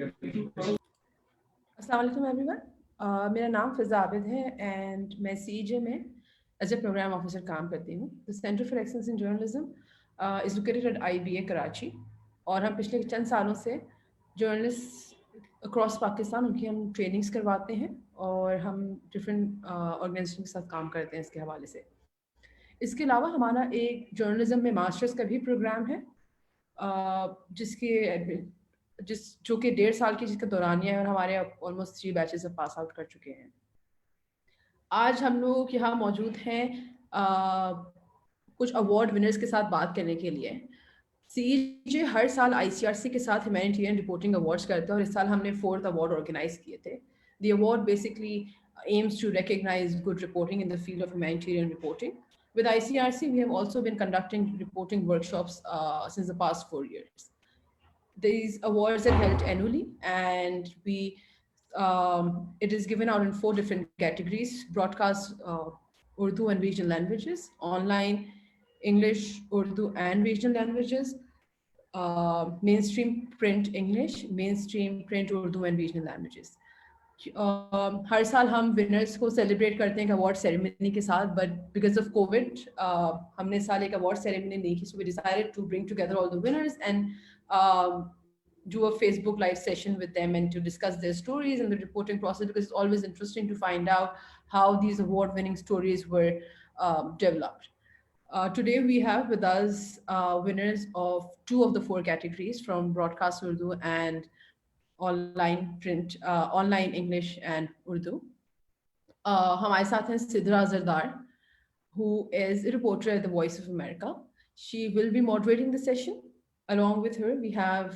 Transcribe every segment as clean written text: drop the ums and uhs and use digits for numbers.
अस्सलाम वालेकुम एवरीवन। मेरा नाम फ़िज़ा आबिद है एंड मैं सीजे में एज ए प्रोग्राम ऑफिसर काम करती हूँ। The centre for excellence in journalism is located at IBA Karachi और हम पिछले चंद सालों से जर्नलिस्ट अक्रॉस पाकिस्तान उनकी हम ट्रेनिंग्स करवाते हैं और हम डिफरेंट ऑर्गेनाइजेशन के साथ काम करते हैं इसके हवाले से। इसके अलावा हमारा एक जर्नलिज्म में मास्टर्स का भी प्रोग्राम है जो कि 1.5 साल की जिसका दौरानिया है और हमारे ऑलमोस्ट 3 बैचेस अब पास आउट कर चुके हैं। आज हम लोग यहाँ मौजूद हैं कुछ अवार्ड विनर्स के साथ बात करने के लिए। सीजे हर साल ICRC के साथ ह्यूमैनिटेरियन रिपोर्टिंग अवार्ड्स करते हैं और इस साल हमने 4th अवार्ड ऑर्गेनाइज किए थे। The award basically aims to recognize good reporting in the field of humanitarian reporting. With ICRC, we have also been conducting reporting workshops since the past 4 years. These awards are held annually, and it is given out in 4 different categories: broadcast, Urdu and regional languages; online, English, Urdu and regional languages; mainstream print English; mainstream print Urdu and regional languages. हर साल हम winners को celebrate करते हैं एक award ceremony के साथ, but because of Covid हमने इस साल एक अवार्ड सेरेमनी नहीं की, so we decided to bring together all the winners and do a Facebook live session with them and to discuss their stories and the reporting process, because it's always interesting to find out how these award-winning stories were developed. Today we have with us winners of 2 of the 4 categories from broadcast Urdu and online print, online English and Urdu. हमारे साथ हैं Sidra जरदार, who is a reporter at the Voice of America. She will be moderating the session. Along with her, we have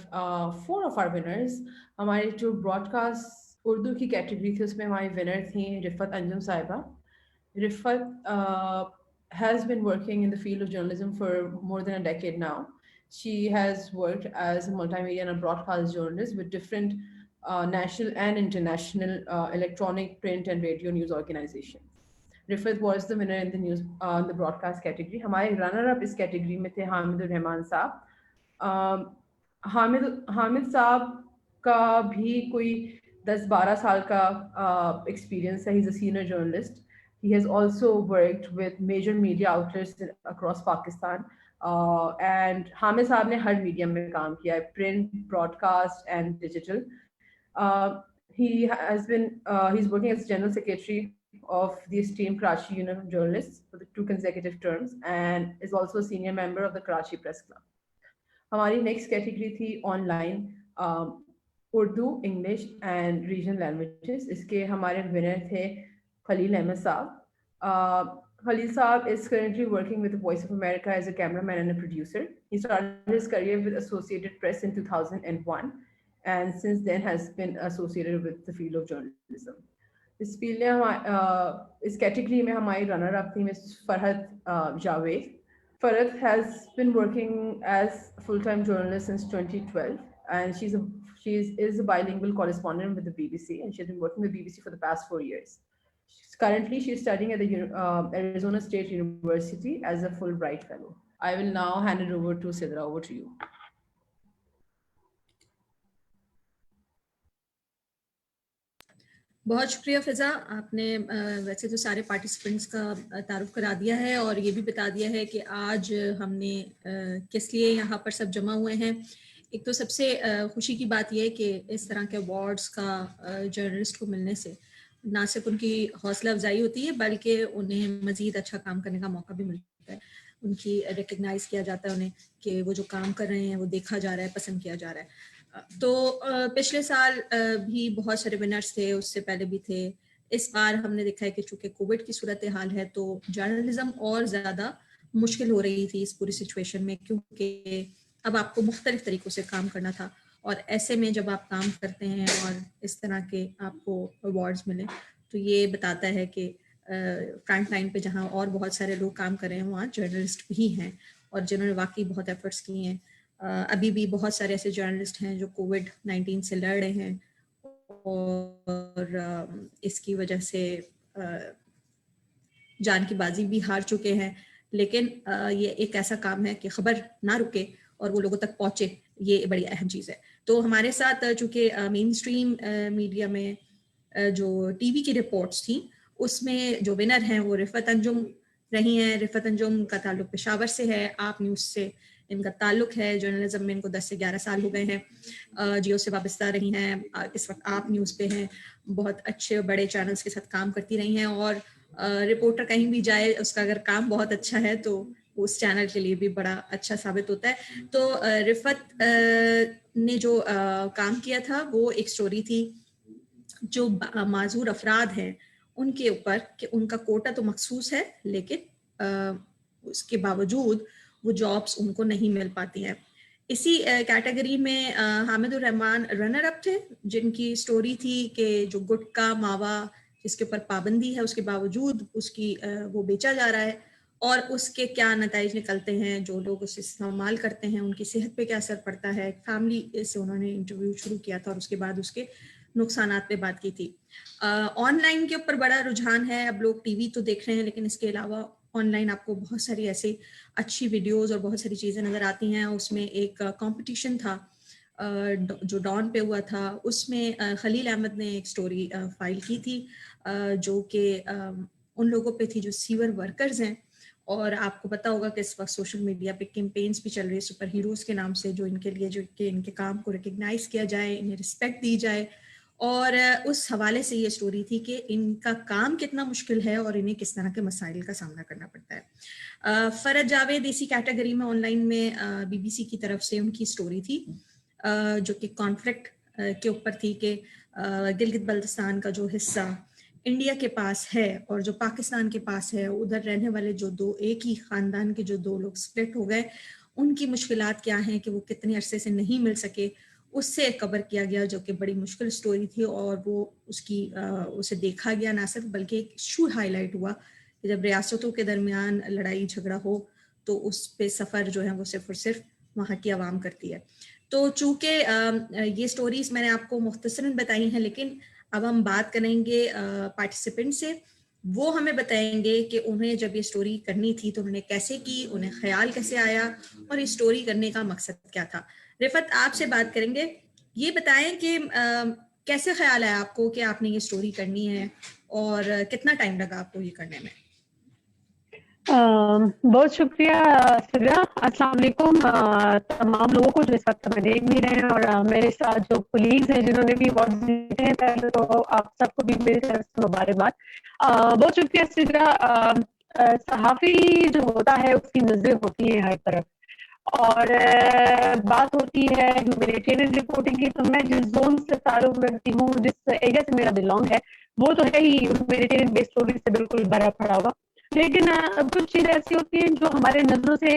4 of our winners. हमारे जो broadcast Urdu की category थी उसमें हमारी winner थी रिफत अंजुम साहिबा. Rifat has been working in the field of journalism for more than a decade now. She has worked as a multimedia and a broadcast journalist with different national and international electronic, print and radio news organizations. Rifat was the winner in the news the broadcast category. हमारे runner up इस category में थे हामिद रहमान साहब. हामिद साहब का भी कोई 10-12 साल का एक्सपीरियंस है. He is a senior journalist. He has also worked with major media outlets across Pakistan. And Hamid साहब ने हर मीडियम में काम किया है, print, broadcast and digital. He's working as general secretary of the esteemed Karachi Union of Journalists for the 2 consecutive terms and is also a senior member of the Karachi Press Club. हमारी next category थी online Urdu, English and regional languages. इसके हमारे winner थे खलील अहमद साहब. Khalil Saab is currently working with the Voice of America as a cameraman and a producer. He started his career with Associated Press in 2001 and since then has been associated with the field of journalism. इस field में इस category में हमारी runner up थी miss Farhat Javed. Farhat has been working as a full-time journalist since 2012, and she is a bilingual correspondent with the BBC, and she's been working with BBC for the past 4 years. Currently, she's studying at the Arizona State University as a Fulbright Fellow. I will now hand it over to Sidra. Over to you. बहुत शुक्रिया फ़िज़ा. आपने वैसे तो सारे participants का तारुफ करा दिया है और ये भी बता दिया है कि आज हमने किस लिए यहाँ पर सब जमा हुए हैं. एक तो सबसे खुशी की बात यह है कि इस तरह के अवार्ड्स का जर्नलिस्ट को मिलने से ना सिर्फ उनकी हौसला अफजाई होती है बल्कि उन्हें मज़ीद अच्छा काम करने का मौका भी मिलता है. उनकी रिकग्नाइज़ किया जाता है उन्हें कि वो जो काम कर रहे हैं वो देखा जा रहा है, पसंद किया जा रहा है. तो पिछले साल भी बहुत सारे विनर्स थे, उससे पहले भी थे. इस बार हमने देखा है कि चूंकि कोविड की सूरत हाल है तो जर्नलिज्म और ज़्यादा मुश्किल हो रही थी इस पूरी सिचुएशन में, क्योंकि अब आपको मुख्तलिफ तरीक़ों से काम करना था और ऐसे में जब आप काम करते हैं और इस तरह के आपको अवार्ड्स मिले तो ये बताता है कि फ्रंट लाइन पे जहाँ और बहुत सारे लोग काम कर रहे हैं वहाँ जर्नलिस्ट भी हैं और जिन्होंने वाकई बहुत एफर्ट्स किए हैं. अभी भी बहुत सारे ऐसे जर्नलिस्ट हैं जो कोविड-19 से लड़ रहे हैं और इसकी वजह से जान की बाजी भी हार चुके हैं. लेकिन ये एक ऐसा काम है कि खबर ना रुके और वो लोगों तक पहुँचे ये बड़ी अहम चीज़ है। तो हमारे साथ चूँकि मेन स्ट्रीम मीडिया में जो टीवी की रिपोर्ट्स थी, उसमें जो विनर हैं वो रिफ़त अंजुम रही हैं। रिफ़त अंजुम का ताल्लुक पेशावर से है, आप न्यूज़ से इनका ताल्लुक है। जर्नलिज्म में इनको 10 से 11 साल हो गए हैं। जियो से वाबस्ता रही हैं, इस वक्त आप न्यूज़ पे हैं, बहुत अच्छे बड़े चैनल्स के साथ काम करती रही हैं। और रिपोर्टर कहीं भी जाए, उसका अगर काम बहुत अच्छा है तो उस चैनल के लिए भी बड़ा अच्छा साबित होता है। तो रिफ़त ने जो काम किया था वो एक स्टोरी थी जो माजूर अफराद हैं उनके ऊपर, कि उनका कोटा तो मखसूस है लेकिन उसके बावजूद वो जॉब्स उनको नहीं मिल पाती हैं। इसी कैटेगरी में हामिदुर रहमान रनर अप थे, जिनकी स्टोरी थी कि जो गुटखा मावा जिसके ऊपर पाबंदी है उसके बावजूद उसकी वो बेचा जा रहा है और उसके क्या नताइज निकलते हैं, जो लोग उसे इस्तेमाल करते हैं उनकी सेहत पे क्या असर पड़ता है। फैमिली से उन्होंने इंटरव्यू शुरू किया था और उसके बाद उसके नुकसानात पे बात की थी। ऑनलाइन के ऊपर बड़ा रुझान है, अब लोग टीवी तो देख रहे हैं लेकिन इसके अलावा ऑनलाइन आपको बहुत सारी ऐसी अच्छी वीडियोस और बहुत सारी चीज़ें नज़र आती हैं। उसमें एक कंपटीशन था जो डॉन पे हुआ था, उसमें खलील अहमद ने एक स्टोरी फाइल की थी जो कि उन लोगों पे थी जो सीवर वर्कर्स हैं। और आपको पता होगा कि इस वक्त सोशल मीडिया पे कैंपेन्स भी चल रही है सुपर हीरोज के नाम से, जो इनके लिए, जो कि इनके काम को रिकग्नाइज किया जाए, इन्हें रिस्पेक्ट दी जाए। और उस हवाले से ये स्टोरी थी कि इनका काम कितना मुश्किल है और इन्हें किस तरह के मसाइल का सामना करना पड़ता है। फरज जावेद इसी कैटेगरी में ऑनलाइन में बीबीसी की तरफ से उनकी स्टोरी थी जो कि कॉन्फ्लिक्ट के ऊपर थी कि गिलगित बल्तिस्तान का जो हिस्सा इंडिया के पास है और जो पाकिस्तान के पास है, उधर रहने वाले जो दो, एक ही खानदान के जो दो लोग स्प्लिट हो गए, उनकी मुश्किलात क्या हैं कि वो कितने अरसे से नहीं मिल सके, उससे कवर किया गया, जो कि बड़ी मुश्किल स्टोरी थी। और वो उसे देखा गया ना सिर्फ, बल्कि एक इशू हाईलाइट हुआ कि जब रियासतों के दरमियान लड़ाई झगड़ा हो तो उस पे सफ़र जो है वो सिर्फ और सिर्फ वहाँ की आवाम करती है। तो चूँकि ये स्टोरीज मैंने आपको मुख्तसरन बताई हैं, लेकिन अब हम बात करेंगे पार्टिसिपेंट से। वो हमें बताएंगे कि उन्हें जब ये स्टोरी करनी थी तो उन्होंने कैसे की, उन्हें ख्याल कैसे आया और ये स्टोरी करने का मकसद क्या था। रिफत, आपसे बात करेंगे। ये बताएं कि कैसे ख्याल आया आपको कि आपने ये स्टोरी करनी है और कितना टाइम लगा आपको ये करने में? बहुत शुक्रिया सिद्रा। अस्सलाम वालेकुम तमाम लोगों को जो इस वक्त हमें देख भी रहे हैं और मेरे साथ जो कुलीग्स हैं जिन्होंने भी अवार्ड जीते हैं, पहले तो आप सबको भी मेरी तरफ से मुबारकबाद। बहुत शुक्रिया सिद्रा। सहाफ़ी जो होता है उसकी नज़रें होती है हर तरफ, और बात होती है ह्यूमैनिटेरियन रिपोर्टिंग की, तो मैं जिस जोन से ताल्लुक रखती हूँ, जिस एरिया से मेरा बिलोंग है, वो तो है ही ह्यूमैनिटेरियन बेस्ड स्टोरी से बिल्कुल भरा पड़ा होगा। लेकिन कुछ चीज़ें ऐसी होती हैं जो हमारे नज़रों से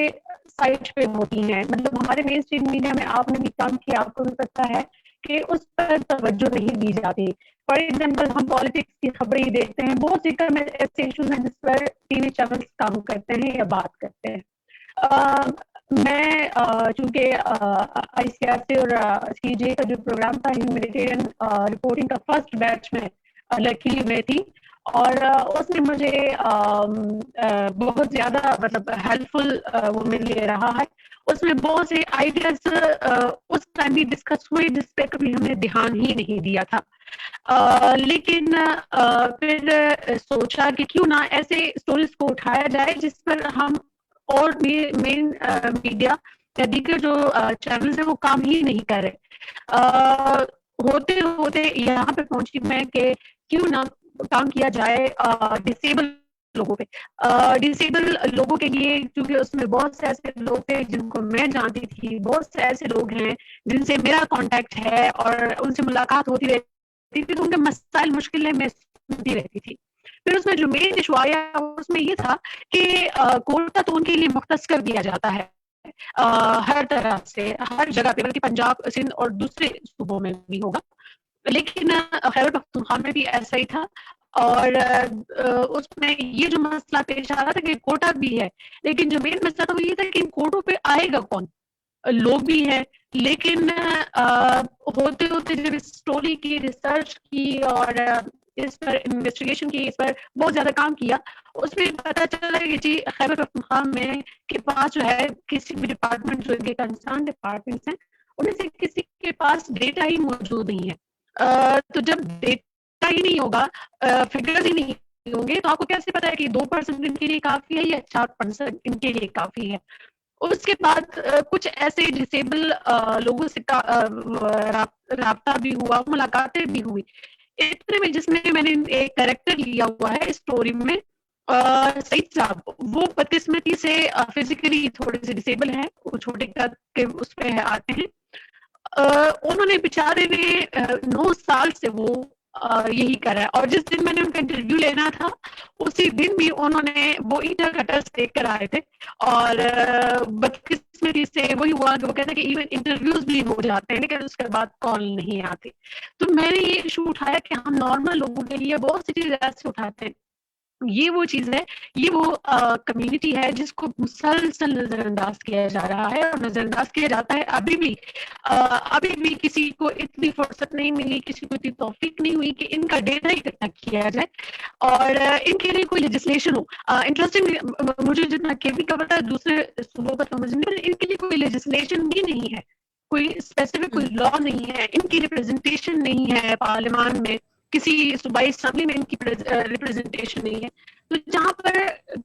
साइड पे होती हैं, मतलब हमारे मेन स्ट्रीम मीडिया में आपने भी काम किया, आपको भी पता है कि उस पर तवज्जो नहीं दी जाती। फॉर एग्जाम्पल, हम पॉलिटिक्स की खबरें ही देखते हैं, बहुत सी कम ऐसे इशूज हैं जिस पर टीवी चैनल काम करते हैं या बात करते हैं। मैं चूंकि ICRC और CJ का जो प्रोग्राम था ह्यूमैनिटेरियन रिपोर्टिंग का फर्स्ट बैच में लकी में थी, और उसमें मुझे बहुत ज़्यादा मतलब हेल्पफुल वो मेरे लिए रहा है। उसमें बहुत से आइडियाज उस टाइम भी डिस्कस हुए जिस पे कभी हमने ध्यान ही नहीं दिया था। लेकिन फिर सोचा कि क्यों ना ऐसे स्टोरीज को उठाया जाए जिस पर हम और मेन मीडिया या दीगर जो चैनल्स है वो काम ही नहीं कर रहे। होते होते यहाँ पे पहुंची मैं कि क्यों ना काम किया जाए डिसेबल लोगों पे। डिसेबल लोगों के लिए, क्योंकि उसमें बहुत से ऐसे लोग थे जिनको मैं जानती थी, बहुत से ऐसे लोग हैं जिनसे मेरा कांटेक्ट है और उनसे मुलाकात होती रहती थी, तो उनके मसाइल मुश्किलें मैं सुनती रहती थी। फिर उसमें जो मेन इशू आया उसमें ये था कि कोटा तो उनके लिए मुख्तस कर दिया जाता है हर तरह से, हर जगह पे, बल्कि पंजाब, सिंध और दूसरे सूबों में भी होगा। लेकिन खैबर पख्तूनख्वा में भी ऐसा ही था, और उसमें ये जो मसला पेश आ रहा था कि कोटा भी है, लेकिन जो मेन मसला था वो ये था कि इन कोटों पे आएगा कौन। लोग भी हैं, लेकिन होते होते जब इस स्टोरी की रिसर्च की और इस पर इन्वेस्टिगेशन की, इस पर बहुत ज्यादा काम किया, उसमें पता चला कि जी खैबर पख्तूनख्वा में के पास जो है किसी भी डिपार्टमेंट, जो इनके कंसर्न डिपार्टमेंट्स हैं, उनमें से किसी के पास डेटा ही मौजूद नहीं है। तो जब डेटा ही नहीं होगा, फिगर्स ही नहीं होंगे, तो आपको कैसे पता है कि 2% इनके लिए काफ़ी है या 4% इनके लिए काफ़ी है? उसके बाद कुछ ऐसे डिसेबल लोगों से राब्ता भी हुआ, मुलाकातें भी हुई। इतने में जिसमें मैंने एक कैरेक्टर लिया हुआ है स्टोरी में, सईद साहब, वो बदकिस्मती से फिजिकली थोड़े से डिसेबल हैं, वो छोटे कद के उस पे आते हैं। उन्होंने बेचारे ने 9 साल से वो यही करा है, और जिस दिन मैंने उनका इंटरव्यू लेना था, उसी दिन भी उन्होंने वो ईटा कटर्स देख कर आए थे, और बदकिस्मती से वही हुआ कि वो कहते हैं कि इवन इंटरव्यूज भी हो जाते हैं, लेकिन उसके बाद कॉल नहीं आती। तो मैंने ये इशू उठाया कि हम नॉर्मल लोगों के लिए बहुत सी चीज़ ऐसे उठाते हैं। ये वो चीज़ है, ये वो कम्युनिटी है जिसको मुसलसल नज़रअंदाज किया जा रहा है, और नज़रअंदाज किया जाता है अभी भी किसी को इतनी फुर्सत नहीं मिली, किसी को इतनी तौफीक नहीं हुई कि इनका डेटा इकट्ठा किया जाए और इनके लिए कोई लेजिस्लेशन हो। इंटरेस्टिंग, मुझे जितना केवी का पता है, दूसरे सूबों का तो मुझे नहीं पता, इनके लिए कोई लेजिस्लेशन भी नहीं है, कोई स्पेसिफिक कोई लॉ नहीं है, इनकी रिप्रेजेंटेशन नहीं है पार्लियामान में, किसी सूबाई असम्बली में इनकी रिप्रेजेंटेशन नहीं है। तो जहाँ पर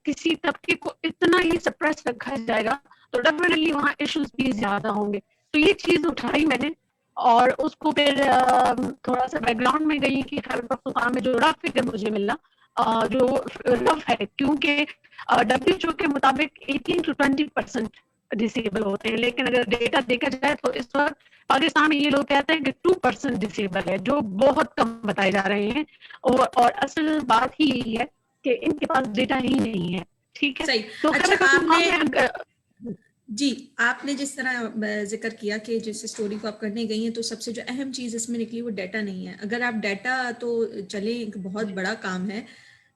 किसी तबके को इतना ही सप्रेस रखा जाएगा, तो डेफिनेटली वहाँ इश्यूज भी ज्यादा होंगे। तो ये चीज उठाई मैंने, और उसको फिर थोड़ा सा बैकग्राउंड में गई कि खैबर पख्तूनख्वा में जो रफ फिगर मुझे मिला, जो रफ है, क्योंकि WHO के मुताबिक 18 to 20% डिसेबल होते हैं, लेकिन अगर डेटा देखा जाए तो इस वक्त पाकिस्तान में ये लोग कहते हैं कि 2% डिसेबल है, जो बहुत कम बताए जा रहे हैं, और असल बात ही यही है कि इनके पास डेटा ही नहीं है। ठीक है, सही। तो अच्छा, आपने जिस तरह जिक्र किया कि जिस स्टोरी को आप करने गई हैं, तो सबसे जो अहम चीज़ इसमें निकली वो डाटा नहीं है। अगर आप डाटा, तो चले, एक बहुत बड़ा काम है।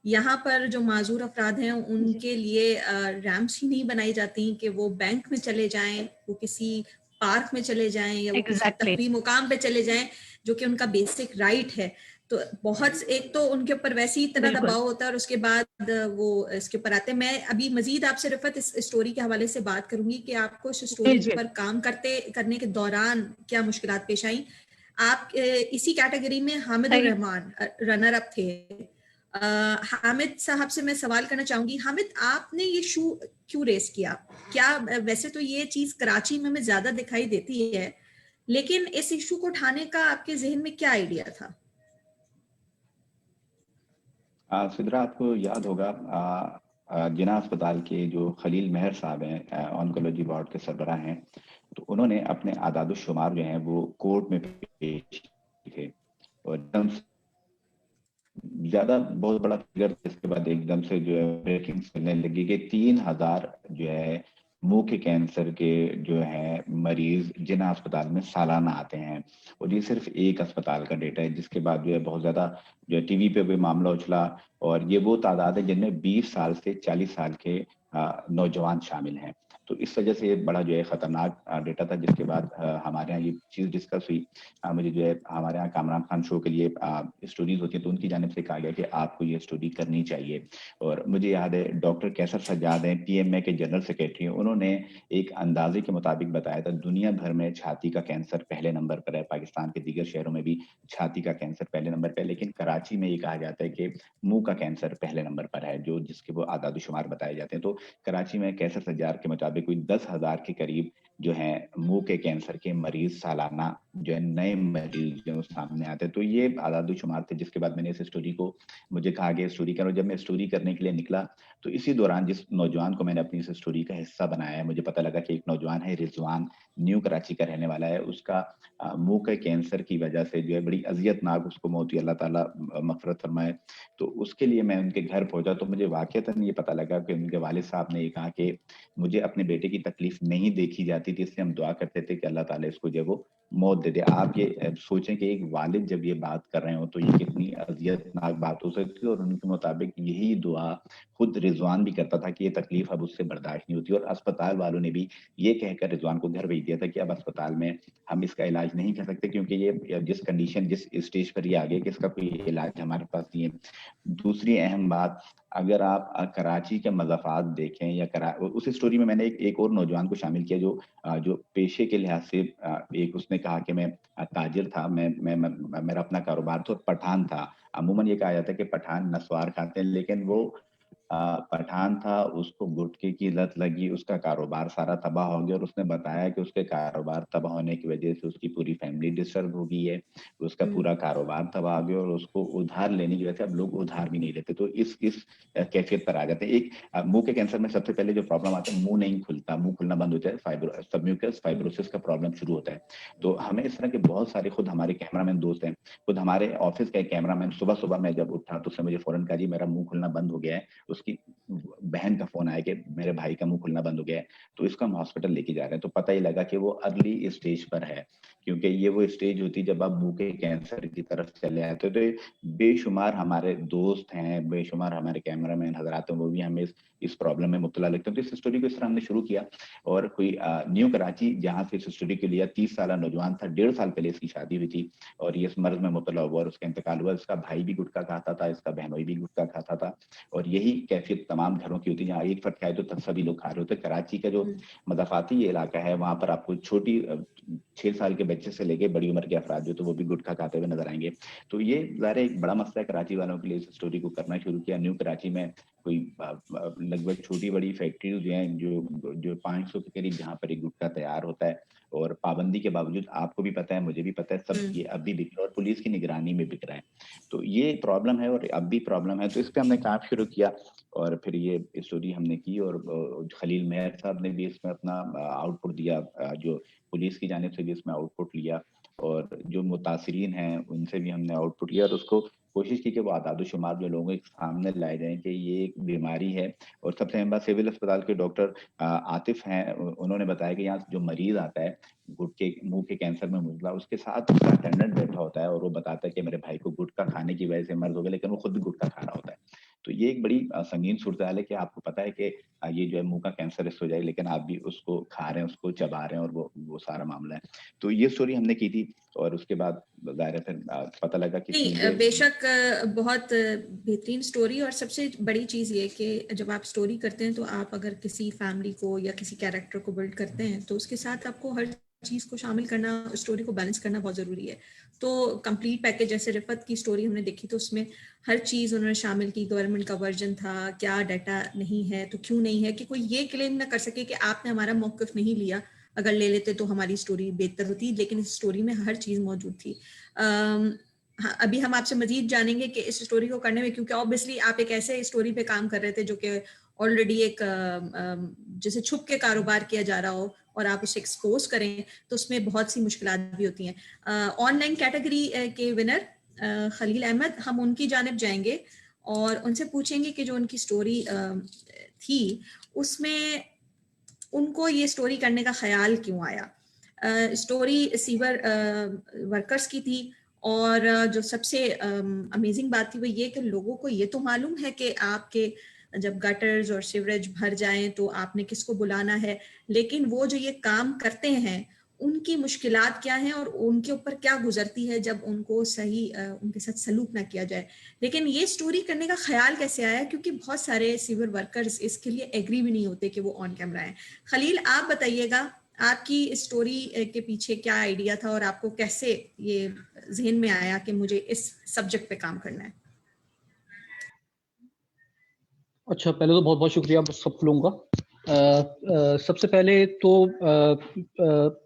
यहाँ पर जो माजूर अफराद हैं उनके लिए रैम्प्स ही नहीं बनाई जाती कि वो बैंक में चले जाएं, वो किसी पार्क में चले जाएं, या वो किसी तफरीह मुकाम पे चले जाएं, जो कि उनका बेसिक राइट है। तो बहुत, एक तो उनके ऊपर वैसे ही इतना दबाव होता है, और उसके बाद वो इसके ऊपर आते हैं। मैं अभी मजीद आपसे रिफत इस स्टोरी के हवाले से बात करूंगी कि आपको इस स्टोरी पर काम करने के दौरान क्या मुश्किलात पेश आई। आप इसी कैटेगरी में हामिद उर रहमान रनर अप थे। हामिद साहब से मैं सवाल करना चाहूंगी, हामिद, आपने ये इशू क्यों रेस किया? क्या वैसे तो ये चीज कराची में हमें ज्यादा दिखाई देती है, लेकिन इस इशू को उठाने का आपके जहन में क्या आइडिया था? सिद्रा, आपको याद होगा जिना अस्पताल के जो खलील मेहर साहब हैं, ऑन्कोलॉजी वार्ड के सरबराह हैं, तो उन्होंने अपने आदाद शुमार जो हैं वो कोर्ट में पेश किए थे, और एकदम ज्यादा बहुत बड़ा फिगर, इसके बाद एकदम से जो है ब्रेकिंग मिलने लगी कि 3000 जो है मुंह के कैंसर के जो है मरीज जिना अस्पताल में सालाना आते हैं, और ये सिर्फ एक अस्पताल का डेटा है, जिसके बाद जो है बहुत ज्यादा जो है टीवी पे भी मामला उछला, और ये वो तादाद है जिनमें 20 साल से 40 साल के नौजवान शामिल हैं। तो इस वजह से बड़ा जो है खतरनाक डेटा था, जिसके बाद हमारे यहाँ ये चीज डिस्कस हुई। मुझे जो है हमारे यहाँ कामरान खान शो के लिए स्टोरीज होती है, तो उनकी जानिब से कहा गया कि आपको ये स्टोरी करनी चाहिए। और मुझे याद है डॉक्टर कैसर सज्जाद हैं, PMA के जनरल सेक्रेटरी, उन्होंने एक अंदाजे के मुताबिक बताया था दुनिया भर में छाती का कैंसर पहले नंबर पर है, पाकिस्तान के दीगर शहरों में भी छाती का कैंसर पहले नंबर पर है, लेकिन कराची में ये कहा जाता है कि मुंह का कैंसर पहले नंबर पर है, जो जिसके वो आदाद शुमार बताए जाते हैं। तो कराची में कैसर सज्जाद के मुताबिक कोई 10,000 के करीब जो है मुंह के कैंसर के मरीज सालाना जो है नए मरीज जो सामने आते हैं। तो ये आदाद शुमार थे, जिसके बाद मैंने इस स्टोरी को, मुझे कहा गया स्टोरी करो। जब मैं स्टोरी करने के लिए निकला, तो इसी दौरान जिस नौजवान को मैंने अपनी इस स्टोरी का हिस्सा बनाया है, मुझे पता लगा कि एक नौजवान है रिजवान, न्यू कराची का रहने वाला है। उसका मुंह के कैंसर की वजह से जो है बड़ी अजियतनाक उसको मौत हुई, अल्लाह ताला मगफरत फरमाए। तो उसके लिए मैं उनके घर पहुंचा, तो मुझे वाकईतन ये पता लगा कि उनके वालिद साहब ने ये कहा कि मुझे अपने बेटे की तकलीफ नहीं देखी जाती थी, इसलिए हम दुआ करते थे कि अल्लाह ताला इसको जो वो मौत दे दे। आप ये सोचें कि एक वालिद जब ये बात कर रहे हो तो ये कितनी अजियतनाक बात हो सकती है। और उनके मुताबिक यही दुआ खुद रिजवान भी करता था कि ये तकलीफ अब उससे बर्दाश्त नहीं होती, और अस्पताल वालों ने भी ये कहकर रिजवान को घर भेज दिया था कि अब अस्पताल में हम इसका इलाज नहीं कर सकते, क्योंकि ये जिस कंडीशन जिस स्टेज पर ये आ गया कि इसका कोई इलाज हमारे पास नहीं है। दूसरी अहम बात, अगर आप कराची के मज़ाफ़ात देखें या उस स्टोरी में मैंने एक और नौजवान को शामिल किया जो पेशे के लिहाज से एक उसने कहा कि मैं ताजिर था, मैं मेरा अपना कारोबार था और पठान था। अमूमन ये कहा जाता है कि पठान नस्वार खाते हैं, लेकिन वो पठान था, उसको गुटखे की लत लगी, उसका कारोबार सारा तबाह हो गया, और उसने बताया कि उसके कारोबार तबाह होने की वजह से उसकी पूरी फैमिली डिस्टर्ब हो गई है, उसका पूरा कारोबार तबाह हो गया, और उसको उधार लेने की वजह से अब लोग उधार भी नहीं लेते। तो इस कैफियत पर आ जाते हैं। एक मुंह के कैंसर में सबसे पहले जो प्रॉब्लम आता है, मुंह नहीं खुलता, मुंह खुलना बंद होता है, सबम्यूकस फाइब्रोसिस का प्रॉब्लम शुरू होता है। तो हमें इस तरह के बहुत सारे, खुद हमारे कैमरामैन दोस्त हैं, खुद हमारे ऑफिस का एक कैमरामैन, सुबह सुबह मैं जब उठा तो उसने मुझे फौरन कहा जी मेरा मुंह खुलना बंद हो गया है। उसकी बहन का फोन आया कि मेरे भाई का मुंह खुलना बंद हो गया है, तो इसको हम हॉस्पिटल लेके जा रहे हैं। तो पता ही लगा कि वो अर्ली स्टेज पर है, क्योंकि ये वो स्टेज होती है जब आप मुंह के कैंसर की तरफ चले आते हो। तो बेशुमार हमारे दोस्त हैं, बेशुमार हमारे कैमरामैन हजरात हैं, वो भी हमें इस प्रॉब्लम में मुब्तला लगते हैं। तो इस स्टोरी को इस तरह हमने शुरू किया, और कोई न्यू कराची जहाँ से इस स्टोरी के लिए 30 साल नौजवान था, 1.5 साल पहले इसकी शादी हुई थी, और ये इस मर्ज में मुब्तला हुआ और उसका इंतकाल हुआ। इसका भाई भी गुटखा खाता था, इसका बहनोई भी गुटखा खाता था, और यही कैफियत तमाम घरों की होती है, जहाँ एक फर्द खाए तो तब सभी लोग खा रहे होते। कराची का जो मदाफाती ये इलाका है, वहां पर आपको छोटी 6 साल के बच्चे से लेके बड़ी उम्र के अफराद जो तो वो भी गुटखा खाते हुए नजर आएंगे। तो ये ज़ाहिर एक बड़ा मसला है कराची वालों के लिए। इस स्टोरी को करना शुरू किया। न्यू कराची में कोई लगभग छोटी बड़ी फैक्ट्रीज जो हैं, जो 500 के करीब, जहाँ पर एक गुटखा तैयार होता है, और पाबंदी के बावजूद, आपको भी पता है, मुझे भी पता है, सब ये अब भी बिक रहा है, और पुलिस की निगरानी में बिक रहा है। तो ये प्रॉब्लम है, और अब भी प्रॉब्लम है। तो इस पे हमने काम शुरू किया, और फिर ये स्टोरी हमने की, और खलील मेहर साहब ने भी इसमें अपना आउटपुट दिया, जो पुलिस की जानिब से भी इसमें आउटपुट लिया, और जो मुतासरीन हैं उनसे भी हमने आउटपुट लिया, और उसको कोशिश की कि वो आदाद-ओ-शुमार जो लोगों के सामने लाए जाएं कि ये एक बीमारी है। और सबसे अहम बात, सिविल अस्पताल के डॉक्टर आतिफ हैं, उन्होंने बताया कि यहाँ जो मरीज आता है गुटके मुंह के कैंसर में मुबतला, उसके साथ उसका अटेंडेंट बैठा होता है, और वो बताता है कि मेरे भाई को गुटखा खाने की वजह से मर्ज हो गया, लेकिन वो खुद भी गुटखा खा रहा होता है। तो ये एक बड़ी संगीन सूरत है कि आपको पता है कि ये जो है मुंह का कैंसर हो जाए, लेकिन आप भी उसको खा रहे हैं, उसको चबा रहे हैं, और वो सारा मामला है। तो ये स्टोरी हमने की थी, और उसके बाद ज़ाहिर फिर पता लगा कि नहीं, बेशक बहुत बेहतरीन स्टोरी। और सबसे बड़ी चीज़ ये कि जब आप स्टोरी करते हैं तो आप अगर किसी फैमिली को या किसी कैरेक्टर को बिल्ड करते हैं तो उसके साथ आपको हर चीज़ को शामिल करना, स्टोरी को बैलेंस करना बहुत ज़रूरी है। तो कंप्लीट पैकेज, जैसे रिफत की स्टोरी हमने देखी तो उसमें हर चीज़ उन्होंने शामिल की। गवर्नमेंट का वर्जन था, क्या डाटा नहीं है तो क्यों नहीं है, कि कोई ये क्लेम ना कर सके कि आपने हमारा मौक़िफ़ नहीं लिया, अगर ले लेते तो हमारी स्टोरी बेहतर होती। लेकिन इस स्टोरी में हर चीज़ मौजूद थी। हाँ, अभी हम आपसे मजीद जानेंगे कि इस स्टोरी को करने में, क्योंकि ऑब्वियसली आप एक ऐसे स्टोरी पे काम कर रहे थे जो कि ऑलरेडी एक जैसे छुप के कारोबार किया जा रहा हो और आप उसे एक्सपोज करें, तो उसमें बहुत सी मुश्किलात भी होती हैं। ऑनलाइन कैटेगरी के विनर खलील अहमद, हम उनकी जानिब जाएंगे और उनसे पूछेंगे कि जो उनकी स्टोरी थी उसमें उनको ये स्टोरी करने का ख्याल क्यों आया। स्टोरी सीवर वर्कर्स की थी, और जो सबसे अमेजिंग बात थी वो ये कि लोगों को ये तो मालूम है कि आपके जब गटर्स और सीवरेज भर जाएं तो आपने किसको बुलाना है, लेकिन वो जो ये काम करते हैं उनकी मुश्किलात क्या हैं और उनके ऊपर क्या गुजरती है जब उनको सही उनके साथ सलूक ना किया जाए। लेकिन ये स्टोरी करने का ख्याल कैसे आया, क्योंकि बहुत सारे सीवर वर्कर्स इसके लिए एग्री भी नहीं होते कि वो ऑन कैमरा हैं। खलील, आप बताइएगा आपकी स्टोरी के पीछे क्या आइडिया था और आपको कैसे ये जहन में आया कि मुझे इस सब्जेक्ट पे काम करना है। अच्छा, पहले तो बहुत बहुत शुक्रिया सब लोगों का। सबसे पहले तो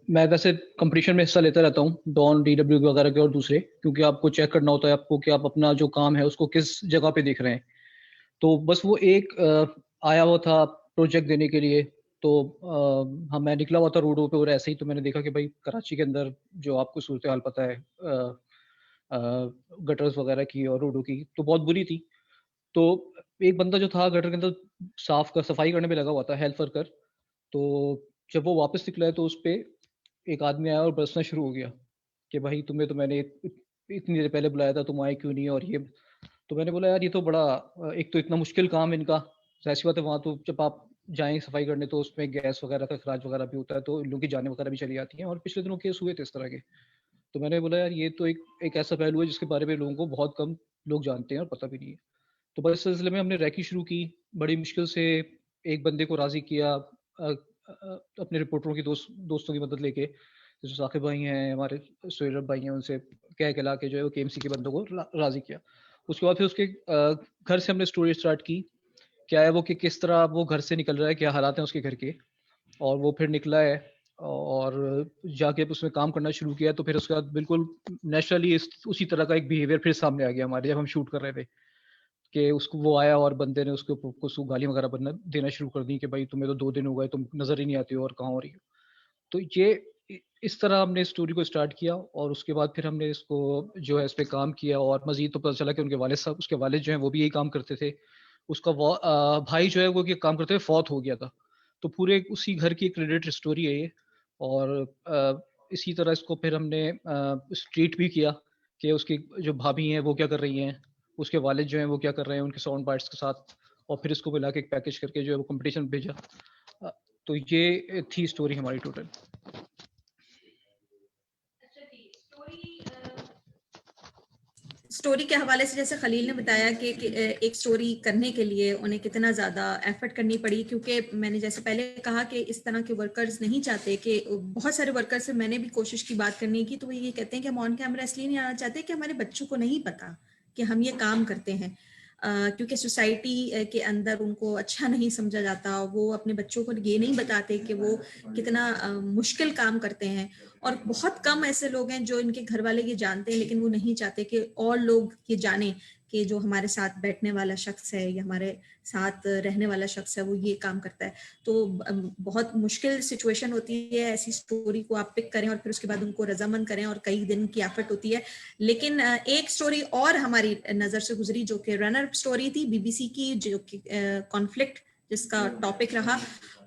मैं वैसे कंपटीशन में हिस्सा लेता रहता हूँ, डॉन, DW वगैरह के और दूसरे, क्योंकि आपको चेक करना होता है आपको कि आप अपना जो काम है उसको किस जगह पे देख रहे हैं। तो बस वो एक आया हुआ था प्रोजेक्ट देने के लिए, तो हाँ मैं निकला हुआ था रोडों पे, और ऐसे ही तो मैंने देखा कि भाई कराची के अंदर जो आपको सूरत हाल पता है गटर्स वगैरह की और रोडों की तो बहुत बुरी थी। तो एक बंदा जो था गटर के अंदर सफाई करने में लगा हुआ था, हेल्थ वर्कर। तो जब वो वापस निकला है तो उस पे एक आदमी आया और बरसना शुरू हो गया कि भाई तुम्हें तो मैंने इतनी देर पहले बुलाया था, तुम आए क्यों नहीं, और ये। तो मैंने बोला यार ये तो बड़ा, एक तो इतना मुश्किल काम इनका, ऐसी बात है, वहाँ तो जब आप जाएं सफाई करने तो उसमें गैस वगैरह का खराज वगैरह भी होता है, तो इन लोगों की जानें वगैरह भी चली जाती हैं, और पिछले दिनों केस हुए थे इस तरह के। तो मैंने बोला यार ये तो एक ऐसा पहलू है जिसके बारे में लोगों को बहुत कम लोग जानते हैं और पता भी नहीं है। तो बस इस सिलसिले में हमने रैकी शुरू की, बड़ी मुश्किल से एक बंदे को राजी किया, अपने रिपोर्टरों की दोस्तों की मदद लेके, जो साकिब भाई हैं हमारे, सोहेल भाई हैं, उनसे कह के ला के जो है वो KMC के बंदों को राजी किया। उसके बाद फिर उसके घर से हमने स्टोरी स्टार्ट की, क्या है वो कि किस तरह वो घर से निकल रहा है, क्या हालात हैं उसके घर के, और वो फिर निकला है और जाके उसमें काम करना शुरू किया। तो फिर उसके बाद बिल्कुल नेचुरली उसी तरह का एक बिहेवियर फिर सामने आ गया हमारे, जब हम शूट कर रहे थे, कि उसको वो आया और बंदे ने उसको गाली वगैरह देना शुरू कर दी कि भाई तुम्हें तो 2 दिन हो गए, तुम नजर ही नहीं आती हो और कहाँ हो रही हो। तो ये इस तरह हमने स्टोरी को स्टार्ट किया, और उसके बाद फिर हमने इसको जो है इस पे काम किया, और मजीद तो पता चला कि उसके वालिद जो हैं वो भी यही काम करते थे। उसका भाई जो है वो ये काम करते हुए फौत हो गया था। तो पूरे उसी घर की क्रेडिट स्टोरी है ये। और इसी तरह इसको फिर हमने स्ट्रीट भी किया कि उसकी जो भाभी हैं वो क्या कर रही हैं, उसके वालिद जो हैं वो क्या कर रहे हैं उनके साउंड बाइट्स के साथ, और फिर इसको मिला के एक पैकेज करके जो है वो कंपटीशन भेजा। तो ये थी स्टोरी हमारी टोटल। स्टोरी के हवाले से जैसे खलील ने बताया कि एक स्टोरी करने के लिए उन्हें कितना ज़्यादा एफर्ट करनी पड़ी, क्योंकि मैंने जैसे पहले कहा कि इस तरह के वर्कर्स नहीं चाहते, कि बहुत सारे वर्कर्स से मैंने भी कोशिश की बात करने की, तो वो ये कहते हैं कि हम ऑन कैमरा इसलिए नहीं आना चाहते कि हमारे बच्चों को नहीं पता कि हम ये काम करते हैं, क्योंकि सोसाइटी के अंदर उनको अच्छा नहीं समझा जाता, वो अपने बच्चों को ये नहीं बताते कि वो कितना मुश्किल काम करते हैं। और बहुत कम ऐसे लोग हैं जो इनके घर वाले ये जानते हैं, लेकिन वो नहीं चाहते कि और लोग ये जाने कि जो हमारे साथ बैठने वाला शख्स है या हमारे साथ रहने वाला शख्स है वो ये काम करता है। तो बहुत मुश्किल सिचुएशन होती है, ऐसी स्टोरी को आप पिक करें और फिर उसके बाद उनको रजामंद करें, और कई दिन की एफर्ट होती है। लेकिन एक स्टोरी और हमारी नज़र से गुजरी जो कि रनर स्टोरी थी BBC की, जो कि कॉन्फ्लिक्ट जिसका टॉपिक रहा,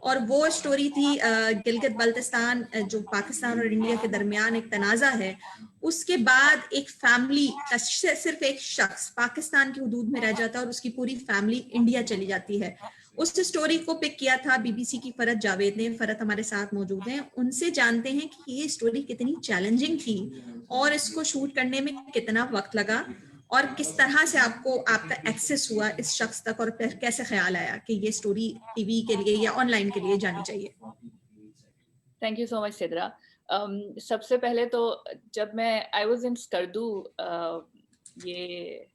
और वो स्टोरी थी गिलगित बल्तिस्तान, जो पाकिस्तान और इंडिया के दरमियान एक तनाज़ा है। उसके बाद एक फैमिली का सिर्फ एक शख्स पाकिस्तान की हदूद में रह जाता है और उसकी पूरी फैमिली इंडिया चली जाती है। उस स्टोरी को पिक किया था BBC की फरत जावेद ने। फरत हमारे साथ मौजूद हैं, उनसे जानते हैं कि ये स्टोरी कितनी चैलेंजिंग थी और इसको शूट करने में कितना वक्त लगा, और किस तरह से आपका एक्सेस हुआ इस शख्स तक, और फिर कैसे ख्याल आया कि ये स्टोरी टीवी के लिए या ऑनलाइन के लिए जानी चाहिए। Thank you so much Sidra. सबसे पहले तो जब मैं आई वाज इन स्कर्दू, ये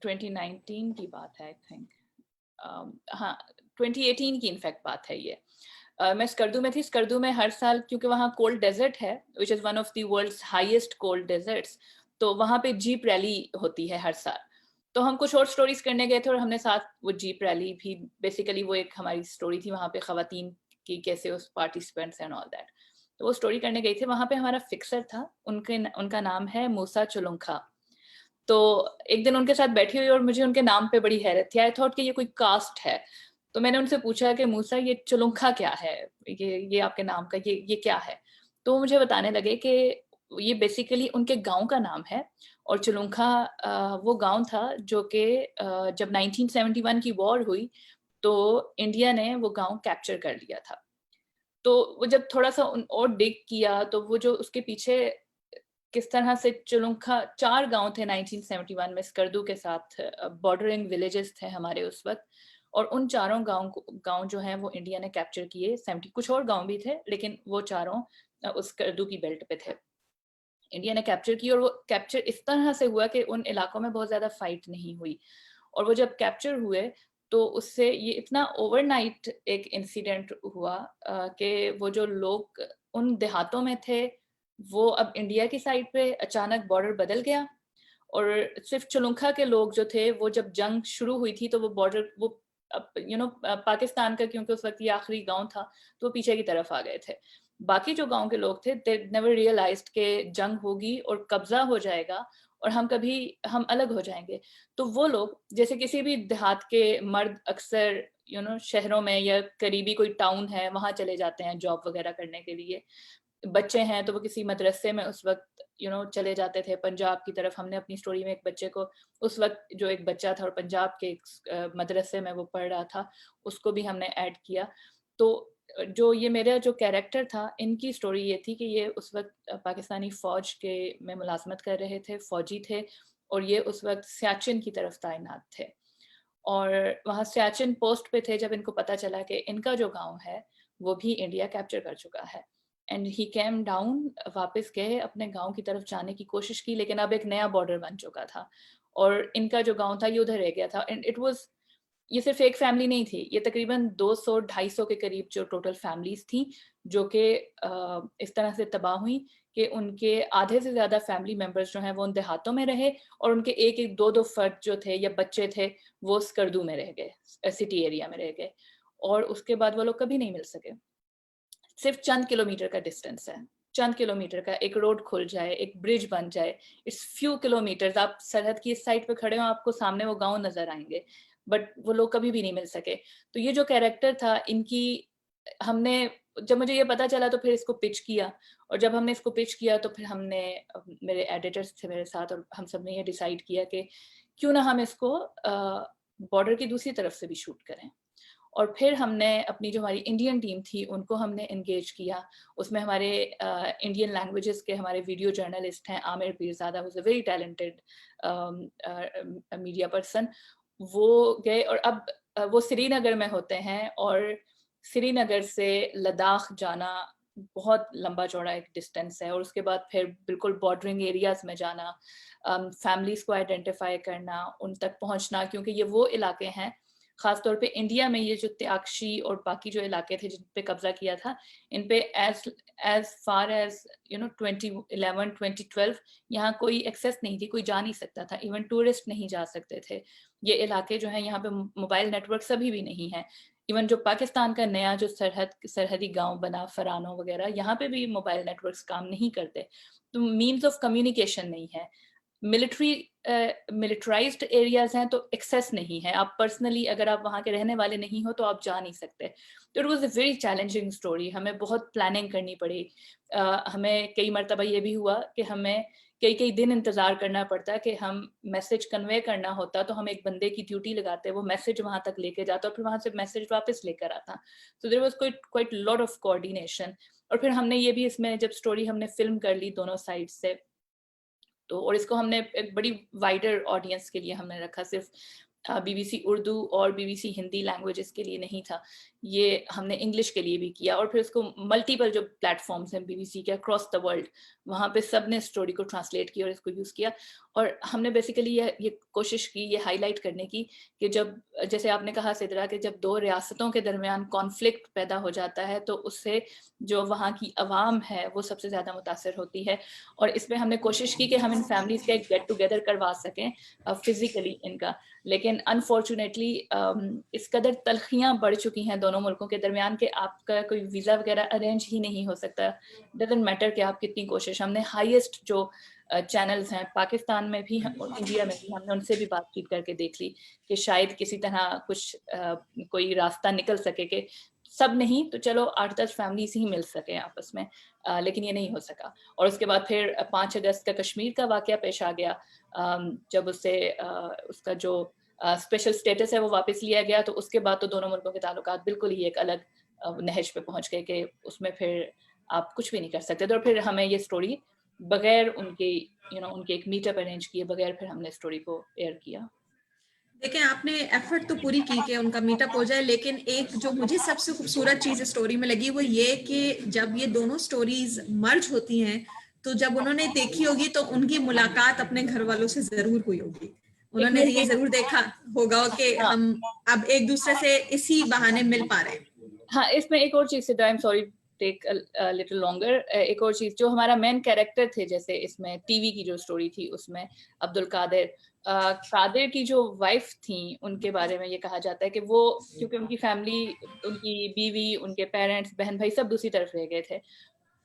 2019 की बात है आई थिंक, हाँ 2018 की इनफैक्ट बात है ये। मैं स्कर्दू में थी। स्कर्दू में हर साल, क्योंकि वहाँ कोल्ड डेजर्ट है which is one of the world's highest cold deserts, तो वहाँ पे जीप रैली होती है हर साल। तो हम कुछ और स्टोरीज करने गए थे और हमने साथ वो जीप रैली भी, बेसिकली वो एक हमारी स्टोरी थी वहाँ पे ख़वातीन की कैसे उस पार्टिसिपेंट्स एंड ऑल दैट, तो वो स्टोरी करने गई थी। वहाँ पे हमारा फिक्सर था, उनका नाम है मूसा चुलुंखा। तो एक दिन उनके साथ बैठी हुई और मुझे उनके नाम पे बड़ी हैरत थी। आई थॉट कि ये कोई कास्ट है, तो मैंने उनसे पूछा कि मूसा ये चुलुंखा क्या है, ये आपके नाम का ये क्या है। तो मुझे बताने लगे कि ये बेसिकली उनके गांव का नाम है, और चुलुंखा वो गांव था जो कि जब 1971 की वॉर हुई तो इंडिया ने वो गांव कैप्चर कर लिया था। तो वो जब थोड़ा सा और डिग किया तो वो जो उसके पीछे किस तरह से चुलुंखा, 4 गांव थे 1971 में स्कर्दू के साथ, बॉर्डरिंग विलेजेस थे हमारे उस वक्त, और उन चारों गांव जो हैं वो इंडिया ने कैप्चर किए। 70 कुछ और गांव भी थे, लेकिन वो चारों उस स्कर्दू की बेल्ट पे थे, इंडिया ने कैप्चर की। और वो कैप्चर इस तरह से हुआ कि उन इलाकों में बहुत ज्यादा फाइट नहीं हुई, और वो जब कैप्चर हुए तो उससे ये इतना ओवरनाइट एक इंसिडेंट हुआ कि वो जो लोग उन देहातों में थे वो अब इंडिया की साइड पे अचानक बॉर्डर बदल गया, और सिर्फ चुलुंखा के लोग जो थे वो जब जंग शुरू हुई थी तो वो बॉर्डर वो पाकिस्तान का, क्योंकि उस वक्त ये आखिरी गांव था, तो पीछे की तरफ आ गए थे। बाकी जो गांव के लोग थे दे नेवर रियलाइज्ड कि जंग होगी और कब्जा हो जाएगा और हम अलग हो जाएंगे। तो वो लोग, जैसे किसी भी देहात के मर्द अक्सर शहरों में या करीबी कोई टाउन है वहां चले जाते हैं जॉब वगैरह करने के लिए, बच्चे हैं तो वो किसी मदरसे में उस वक्त चले जाते थे पंजाब की तरफ। हमने अपनी स्टोरी में एक बच्चे को, उस वक्त जो एक बच्चा था और पंजाब के एक मदरसे में वो पढ़ रहा था, उसको भी हमने ऐड किया। तो जो ये मेरा जो कैरेक्टर था, इनकी स्टोरी ये थी कि ये उस वक्त पाकिस्तानी फ़ौज के में मुलाजमत कर रहे थे, फ़ौजी थे, और ये उस वक्त सियाचिन की तरफ तैनात थे और वहाँ सियाचिन पोस्ट पे थे जब इनको पता चला कि इनका जो गांव है वो भी इंडिया कैप्चर कर चुका है। एंड ही केम डाउन, वापस गए, अपने गांव की तरफ जाने की कोशिश की, लेकिन अब एक नया बॉर्डर बन चुका था और इनका जो गांव था ये उधर रह गया था। एंड इट वाज, ये सिर्फ एक फैमिली नहीं थी, ये तकरीबन 200-250 के करीब जो टोटल फैमिलीज थी जो कि इस तरह से तबाह हुई कि उनके आधे से ज़्यादा फैमिली मेम्बर्स जो हैं वो उन देहातों में रहे और उनके एक एक दो फर्द जो थे या बच्चे थे वो स्कर्दू में रह गए, सिटी एरिया में रह गए, और उसके बाद वो लोग कभी नहीं मिल सके। सिर्फ चंद किलोमीटर का डिस्टेंस है, चंद किलोमीटर का, एक रोड खुल जाए, एक ब्रिज बन जाए, इट्स फ्यू किलोमीटर्स, आप सरहद की इस साइड पे खड़े हो, आपको सामने वो गांव नजर आएंगे, बट वो लोग कभी भी नहीं मिल सके। तो ये जो कैरेक्टर था इनकी, हमने, जब मुझे ये पता चला तो फिर इसको पिच किया, और जब हमने इसको पिच किया तो फिर हमने, मेरे एडिटर्स थे मेरे साथ और हम सब ने ये डिसाइड किया कि क्यों ना हम इसको बॉर्डर की दूसरी तरफ से भी शूट करें। और फिर हमने अपनी जो हमारी इंडियन टीम थी उनको हमने एंगेज किया। उसमें हमारे इंडियन लैंग्वेजेस के हमारे वीडियो जर्नलिस्ट हैं, Aamir Pirzada, who is a very talented media person. वो गए और अब वो श्रीनगर में होते हैं और श्रीनगर से लद्दाख जाना बहुत लंबा चौड़ा एक डिस्टेंस है, और उसके बाद फिर बिल्कुल बॉर्डरिंग एरियाज में जाना, फैमिलीज को आइडेंटिफाई करना, उन तक पहुंचना, क्योंकि ये वो इलाके हैं खासतौर पे इंडिया में, ये जो त्यागशी और बाकी जो इलाके थे जिन पे कब्जा किया था, इन पे एज फार एज 2011 2012 यहाँ कोई एक्सेस नहीं थी, कोई जा नहीं सकता था, इवन टूरिस्ट नहीं जा सकते थे। ये इलाके जो हैं यहाँ पे मोबाइल नेटवर्क सभी भी नहीं है, इवन जो पाकिस्तान का नया जो सरहदी गांव बना फरानो वगैरह, यहाँ पे भी मोबाइल नेटवर्क्स काम नहीं करते, तो मीन्स ऑफ कम्युनिकेशन नहीं है। मिलिटराइज्ड एरियाज हैं तो एक्सेस नहीं है, आप पर्सनली अगर आप वहाँ के रहने वाले नहीं हो तो आप जा नहीं सकते। तो it was a very challenging story, हमें बहुत प्लानिंग करनी पड़ी। हमें कई मरतबा ये भी हुआ कि हमें कई दिन इंतज़ार करना पड़ता है कि हम मैसेज कन्वे करना होता, तो हम एक बंदे की ड्यूटी लगाते, वो मैसेज वहाँ तक लेके जाता और फिर वहाँ से मैसेज वापस लेकर आता। So there was quite lot of coordination. और फिर हमने ये भी इसमें जब स्टोरी हमने फिल्म कर ली दोनों साइड से, तो और इसको हमने एक बड़ी वाइडर ऑडियंस के लिए हमने रखा, सिर्फ BBC उर्दू और BBC हिंदी लैंग्वेजेस के लिए नहीं था, ये हमने इंग्लिश के लिए भी किया। और फिर उसको मल्टीपल जो प्लेटफॉर्म्स हैं BBC के अक्रॉस द वर्ल्ड, वहाँ पे सब ने स्टोरी को ट्रांसलेट किया और इसको यूज़ किया। और हमने बेसिकली ये कोशिश की, ये हाईलाइट करने की कि जब, जैसे आपने कहा सिद्रा, कि जब दो रियासतों के दरमियान कॉन्फ्लिक्ट पैदा हो जाता है तो उससे जो वहाँ की आवाम है वो सबसे ज़्यादा मुतासर होती है। और इसमें हमने कोशिश की कि हम इन फैमिलीज़ का एक गेट टुगेदर करवा सकें फिज़िकली इनका, लेकिन अनफॉर्चुनेटली इस कदर तलखियाँ बढ़ चुकी हैं दोनों मुल्कों के दरमियान कि आपका कोई वीज़ा वगैरह अरेंज ही नहीं हो सकता। डजंट मैटर कि आप कितनी कोशिश, हमने हाईएस्ट जो चैनल्स हैं पाकिस्तान में भी और इंडिया में भी, हमने उनसे भी बातचीत करके देख ली कि शायद किसी तरह कुछ कोई रास्ता निकल सके, कि सब नहीं तो चलो 8-10 फैमिलीज ही मिल सके आपस में, लेकिन ये नहीं हो सका। और उसके बाद फिर 5 अगस्त का कश्मीर का वाक़या पेश आ गया, जब उससे उसका जो स्पेशल स्टेटस है वो वापस लिया गया, तो उसके बाद तो दोनों मुल्कों के ताल्लुकात बिल्कुल ही एक अलग नहज पे पहुंच गए कि उसमें फिर आप कुछ भी नहीं कर सकते। तो फिर हमें ये स्टोरी बगैर उनके उनके एक मीटअप अरेंज किए बगैर फिर हमने स्टोरी को एयर किया। देखें, आपने एफर्ट तो पूरी की कि उनका मीटअप हो जाए, लेकिन एक जो मुझे सबसे खूबसूरत चीज स्टोरी में लगी वो ये कि जब ये दोनों स्टोरीज मर्ज होती हैं तो जब उन्होंने देखी होगी तो उनकी मुलाकात अपने घर वालों से जरूर हुई होगी, उन्होंने ये जरूर देखा होगा कि हम अब एक दूसरे से इसी बहाने मिल पा रहे हैं। हाँ, इसमें एक और चीज, I am sorry take little longer, एक और चीज, जो हमारा मेन कैरेक्टर थे, जैसे इसमें टीवी की जो स्टोरी थी उसमें अब्दुल कादिर की जो वाइफ थी उनके बारे में ये कहा जाता है कि वो, क्योंकि उनकी फैमिली, उनकी बीवी, उनके पेरेंट्स, बहन भाई सब दूसरी तरफ रह गए थे,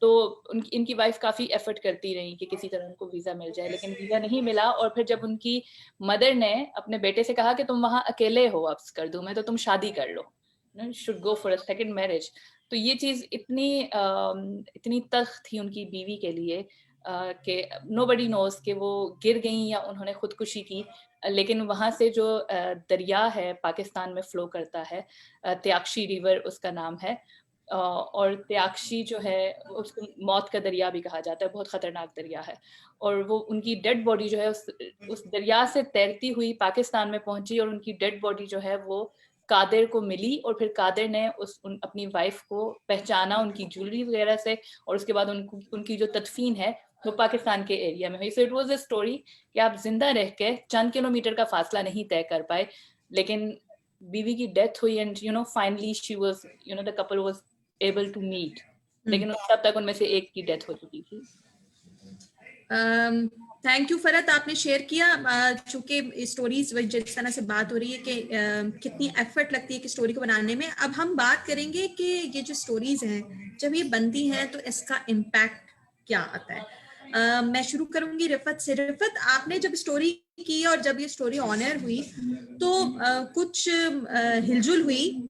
तो इनकी वाइफ काफ़ी एफर्ट करती रही कि किसी तरह उनको वीज़ा मिल जाए, लेकिन वीज़ा नहीं मिला। और फिर जब उनकी मदर ने अपने बेटे से कहा कि तुम वहाँ अकेले हो अब स्कर्दू में, तो तुम शादी कर लो, should go for a second marriage. तो ये चीज इतनी तल्ख थी उनकी बीवी के लिए कि nobody knows कि वो गिर गई या उन्होंने खुदकुशी की, लेकिन वहाँ से जो दरिया है पाकिस्तान में फ्लो करता है, त्याक्षी रिवर उसका नाम है, और त्याक्षी जो है उसको मौत का दरिया भी कहा जाता है, बहुत खतरनाक दरिया है। और वो उनकी डेड बॉडी जो है उस दरिया से तैरती हुई पाकिस्तान में पहुंची, और उनकी डेड बॉडी जो है वो कादिर को मिली, और फिर कादिर ने अपनी वाइफ को पहचाना उनकी ज्वेलरी वगैरह से, और उसके बाद उनकी जो तदफीन है वो पाकिस्तान के एरिया में हुई। So it was a story कि आप जिंदा रह के चंद किलोमीटर का फासला नहीं तय कर पाए, लेकिन बीवी की डेथ हुई, and finally she was the couple was able to meet, लेकिन तब तक उनमें से एक की डेथ हो चुकी थी। थैंक यू फरहत, आपने शेयर किया। चूंकि स्टोरीज जिस तरह से बात हो रही है कि कितनी एफर्ट लगती है कि स्टोरी को बनाने में, अब हम बात करेंगे कि ये जो स्टोरीज हैं जब ये बनती हैं तो इसका इम्पैक्ट क्या आता है। मैं शुरू करूंगी रिफत से। रिफत, आपने जब स्टोरी की और जब ये स्टोरी ऑन एयर हुई तो कुछ हिलजुल हुई,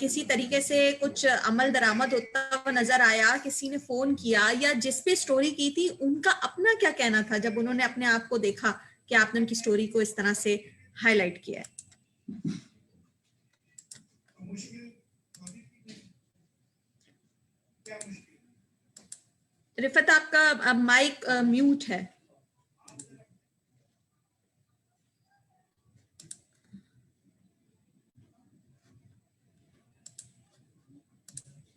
किसी तरीके से कुछ अमल दरामद होता हुआ नजर आया, किसी ने फोन किया, या जिस पे स्टोरी की थी उनका अपना क्या कहना था जब उन्होंने अपने आप को देखा कि आपने उनकी स्टोरी को इस तरह से हाईलाइट किया है? रिफत, आपका माइक म्यूट है।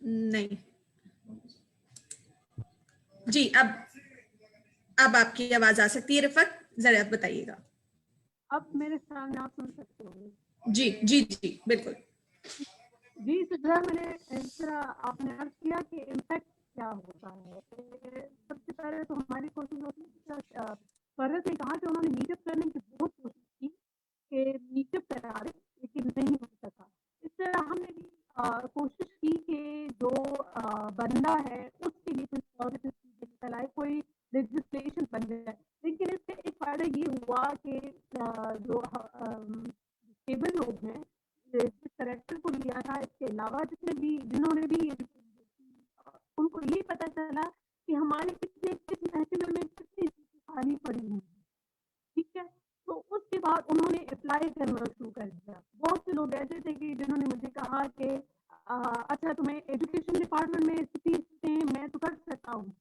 नहीं जी, अब आपकी आवाज आ सकती है रिफत, जरा बताइएगा। अब मेरे सामने आप सुन सकते हो? जी जी जी बिल्कुल जी। सिद्रा, मैंने इस तरह आपने अर्ज किया कि इम्पैक्ट क्या होता है। सबसे पहले तो हमारी कोशिश होती है, फरहत ने कहा कि उन्होंने मीटअप करने की बहुत कोशिश की कि मीटअप करा रहे, लेकिन नहीं हो सका। इस तरह हमने भी कोशिश की कि जो बंदा है उसके लिए कुछ पॉजिटिव चीजें निकल आए, कोई लेजिस्लेशन बन जाए। लेकिन इससे एक फायदा ये हुआ कि जो स्टेबल लोग हैं, जिस करेक्टर को लिया था, इसके अलावा जिन्होंने भी उनको ये पता चला कि हमारे किस महकमे में कितनी खाली पड़ी हुई है। ठीक है, तो उसके बाद उन्होंने अप्लाई करना शुरू कर दिया। बहुत से लोग ऐसे थे कि जिन्होंने मुझे कहा कि अच्छा, तुम्हें एजुकेशन डिपार्टमेंट में स्थिति मैं तो कर सकता हूँ,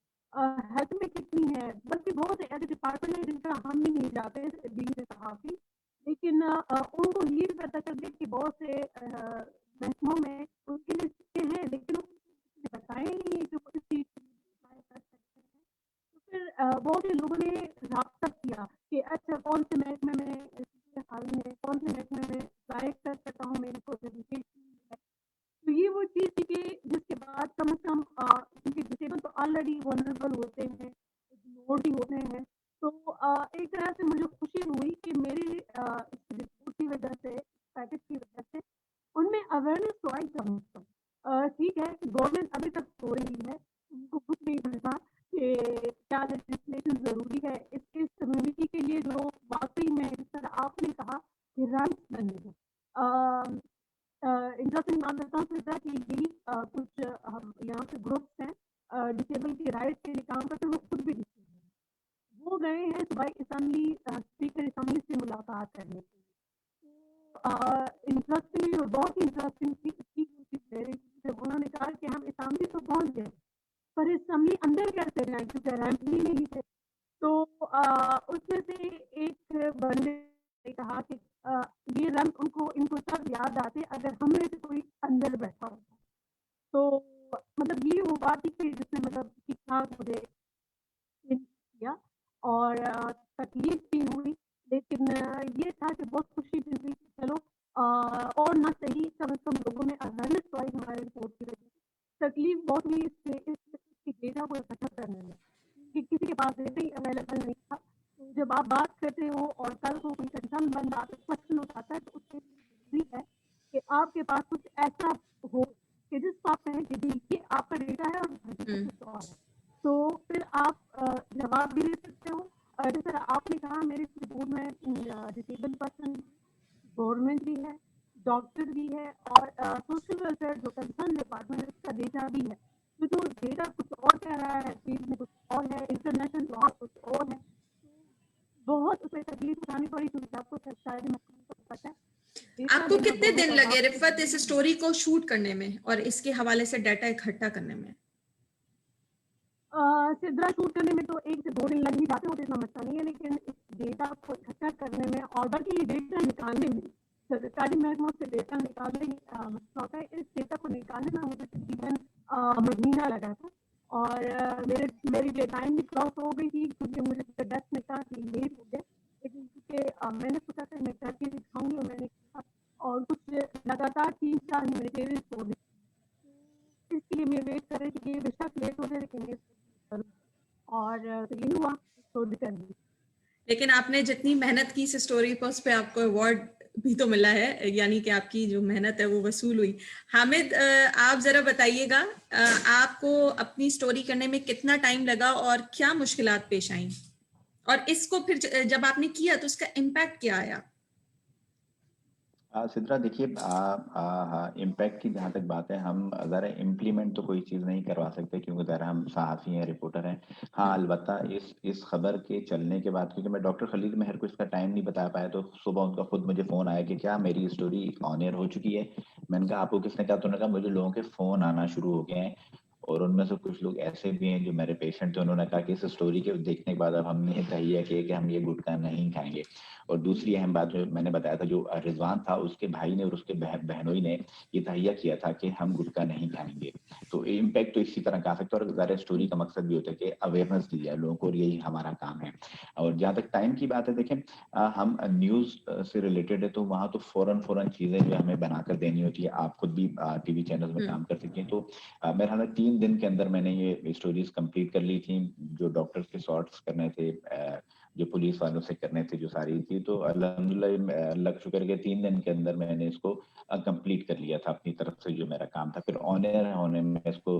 हेल्थ में कितनी है, बल्कि बहुत ऐसे डिपार्टमेंट है जिनका हम भी नहीं जाते बीइंग सहाफी, लेकिन उनको ये भी पता चल गया कि बहुत से महकमों में उनके लिए सिक्के हैं, लेकिन उनको बताए नहीं जो इस चीज कर सकते हैं। तो फिर बहुत से लोगों ने राब्ता किया कि अच्छा, कौन से महकमे में सिक्के खाली है, कौन से महकमे में अप्लाई कर सकता हूँ, मेरी कोई एजुकेशन है। तो ये वो चीज थी कि जिसके बाद कम से कम क्योंकि डिसेबल तो ऑलरेडी वनरेबल होते हैं, इग्नोर्ड ही होते हैं, तो एक तरह से मुझे खुशी हुई कि मेरी इस रिपोर्ट की वजह से, पैकेज की वजह से उनमें अवेयरनेस तो आई कम से कम। ठीक है, गवर्नमेंट अभी तक सो रही है, उनको कुछ नहीं पता कि क्या लेजिस्लेशन जरूरी है इस कम्युनिटी के लिए, जो वाकई में जिस तरह आपने कहा कि राइट्स बने हैं। इंटरेस्टिंग बात बताऊँ फिजा कि यही कुछ हम यहाँ पे ग्रुप्स हैं डिसेबल के राइट्स के लिए काम करते हैं, वो खुद भी डिसेबल हैं। वो गए हैं सुबह असेंबली, स्पीकर असेंबली से मुलाकात करने के लिए। इंटरेस्टिंग और बहुत ही इंटरेस्टिंग चीज जब उन्होंने कहा कि हम असेंबली तो पहुंच गए, पर असेंबली अंदर कैसे जाए क्योंकि रैंप ही नहीं थे। तो उसमें से एक बंदे ने कहा कि ये रंग इनको सब याद आते अगर हम में से कोई अंदर बैठा होता। तो मतलब ये वो बात थी जिसने मतलब ठीक ठाक मुझे किया और तकलीफ भी हुई, लेकिन ये था कि बहुत खुशी भी हुई कि चलो और ना सही कम से कम लोगों ने अवेयरनेस तो आई हमारे रिपोर्ट की वजह से। तकलीफ बहुत हुई इसकी डेटा को इकट्ठा करने में, कि किसी के पास डेटा ही अवेलेबल नहीं था। तो जब आप बात करते हो और कल को कोई कंसर्न बन जाता है, क्वेश्चन उठाता है, तो उसके जरूरी है कि आपके पास कुछ ऐसा हो कि जिसको आप कहें कि ये आपका डेटा है और तो फिर आप जवाब भी दे सकते हो। जिस तरह आपने कहा मेरे रिपोर्ट में डिसेबल पर्सन गवर्नमेंट भी है, डॉक्टर भी है और सोशल वेलफेयर जो कंसर्न डिपार्टमेंट इसका डेटा भी है, तो जो डेटा कुछ और कह रहा है, फील्ड में कुछ और है, इंटरनेशनल लॉ कुछ और है, बहुत उसमें तकलीफ उठानी पड़ी क्योंकि आपको शायद पता है। आपको कितने दिन लगे रिफत इस स्टोरी को शूट करने में और इसके हवाले से डाटा इकट्ठा करने में? सिद्रा शूट करने में तो 1 से 2 दिन लग ही जाते होते, इतना मसला नहीं है, लेकिन इस डेटा को इकट्ठा करने में और बल्कि ये डेटा निकालने में सरकारी महकमों से डेटा निकालने मसला होता है। इस डेटा को निकालने में मुझे तकरीबन महीना लगा था और मेरी डेडलाइन भी क्रॉस हो गई थी क्योंकि मुझे 10 में था कि लेट हो गया, लेकिन क्योंकि मैंने सोचा था मैं करके दिखाऊंगी और मैंने किया और कुछ लगातार 3-4 ह्यूमैनिटेरियन स्टोरी, इसलिए मैं वेट कर रही थी कि ये बेशक लेट हो जाए लेकिन और तो ये हुआ स्टोरी कर दी। लेकिन आपने जितनी मेहनत की इस स्टोरी पर उस पे आपको अवार्ड भी तो मिला है, यानी कि आपकी जो मेहनत है वो वसूल हुई। हामिद, आप जरा बताइएगा आपको अपनी स्टोरी करने में कितना टाइम लगा और क्या मुश्किलात पेश आई, और इसको फिर जब आपने किया तो उसका इम्पैक्ट क्या आया? सिद्रा देखिए, इम्पैक्ट की जहाँ तक बात है, हम ज़रा इम्प्लीमेंट तो कोई चीज़ नहीं करवा सकते क्योंकि ज़रा हम सहाफ़ी हैं, रिपोर्टर हैं। हाँ, अलबत्ता इस खबर के चलने के बाद, क्योंकि मैं डॉक्टर खलील महर को इसका टाइम नहीं बता पाया, तो सुबह उनका खुद मुझे फ़ोन आया कि क्या मेरी स्टोरी ऑन एयर हो चुकी है। मैंने कहा आपको किसने कहा? तो उन्होंने कहा मुझे लोगों के फ़ोन आना शुरू हो गए हैं और उनमें से कुछ लोग ऐसे भी हैं जो मेरे पेशेंट थे। उन्होंने कहा कि इस स्टोरी के देखने के बाद अब हमने ये तहिया किया कि हम ये गुटखा नहीं खाएंगे। और दूसरी अहम बात जो मैंने बताया था, जो रिजवान था उसके भाई ने और उसके बहनोई ने ये तहिया किया था कि हम गुटखा नहीं खाएंगे। तो इम्पैक्ट तो इसी तरह का आ सकता है और ज़ाहिर स्टोरी का मकसद भी होता है कि अवेयरनेस दी जाए लोगों को, और यही हमारा काम है। और जहाँ तक टाइम की बात है, देखें हम न्यूज़ से रिलेटेड है तो वहाँ तो फौरन चीज़ें जो हमें बनाकर देनी होती है। आप खुद भी टीवी चैनल में काम कर सकती हैं। तो मेरे ख्याल में 3 दिन के अंदर मैंने ये स्टोरीज कंप्लीट कर ली थी, जो डॉक्टर्स के शॉर्ट्स करने थे, जो पुलिस वालों से करने थे, जो सारी थी। तो अल्हम्दुलिल्लाह, अल्लाह का शुक्र है कि 3 दिन के अंदर मैंने इसको कंप्लीट कर लिया था अपनी तरफ से, जो मेरा काम था। फिर ऑन एयर होने में इसको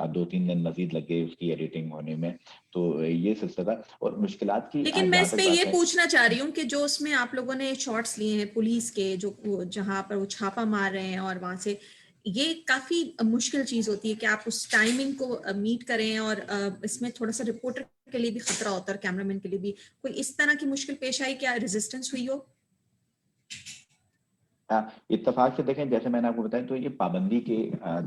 2-3 दिन मजीद लग गए, उसकी एडिटिंग होने में। तो ये सिलसिला था। और मुश्किलात की लेकिन मैं इस पे ये पूछना चाह रही हूँ कि जो उसमें आप लोगों ने शॉट्स लिए हैं पुलिस के, जो जहाँ पर वो छापा मार रहे हैं और वहां से, ये काफी मुश्किल चीज होती है कि आप उस टाइमिंग को मीट करें, और इसमें थोड़ा सा रिपोर्टर के लिए भी खतरा होता है, कैमरामैन के लिए भी। कोई इस तरह की मुश्किल पेश आई, क्या रेजिस्टेंस हुई हो? इत्तेफाक से देखें, जैसे मैंने आपको बताया, तो ये पाबंदी के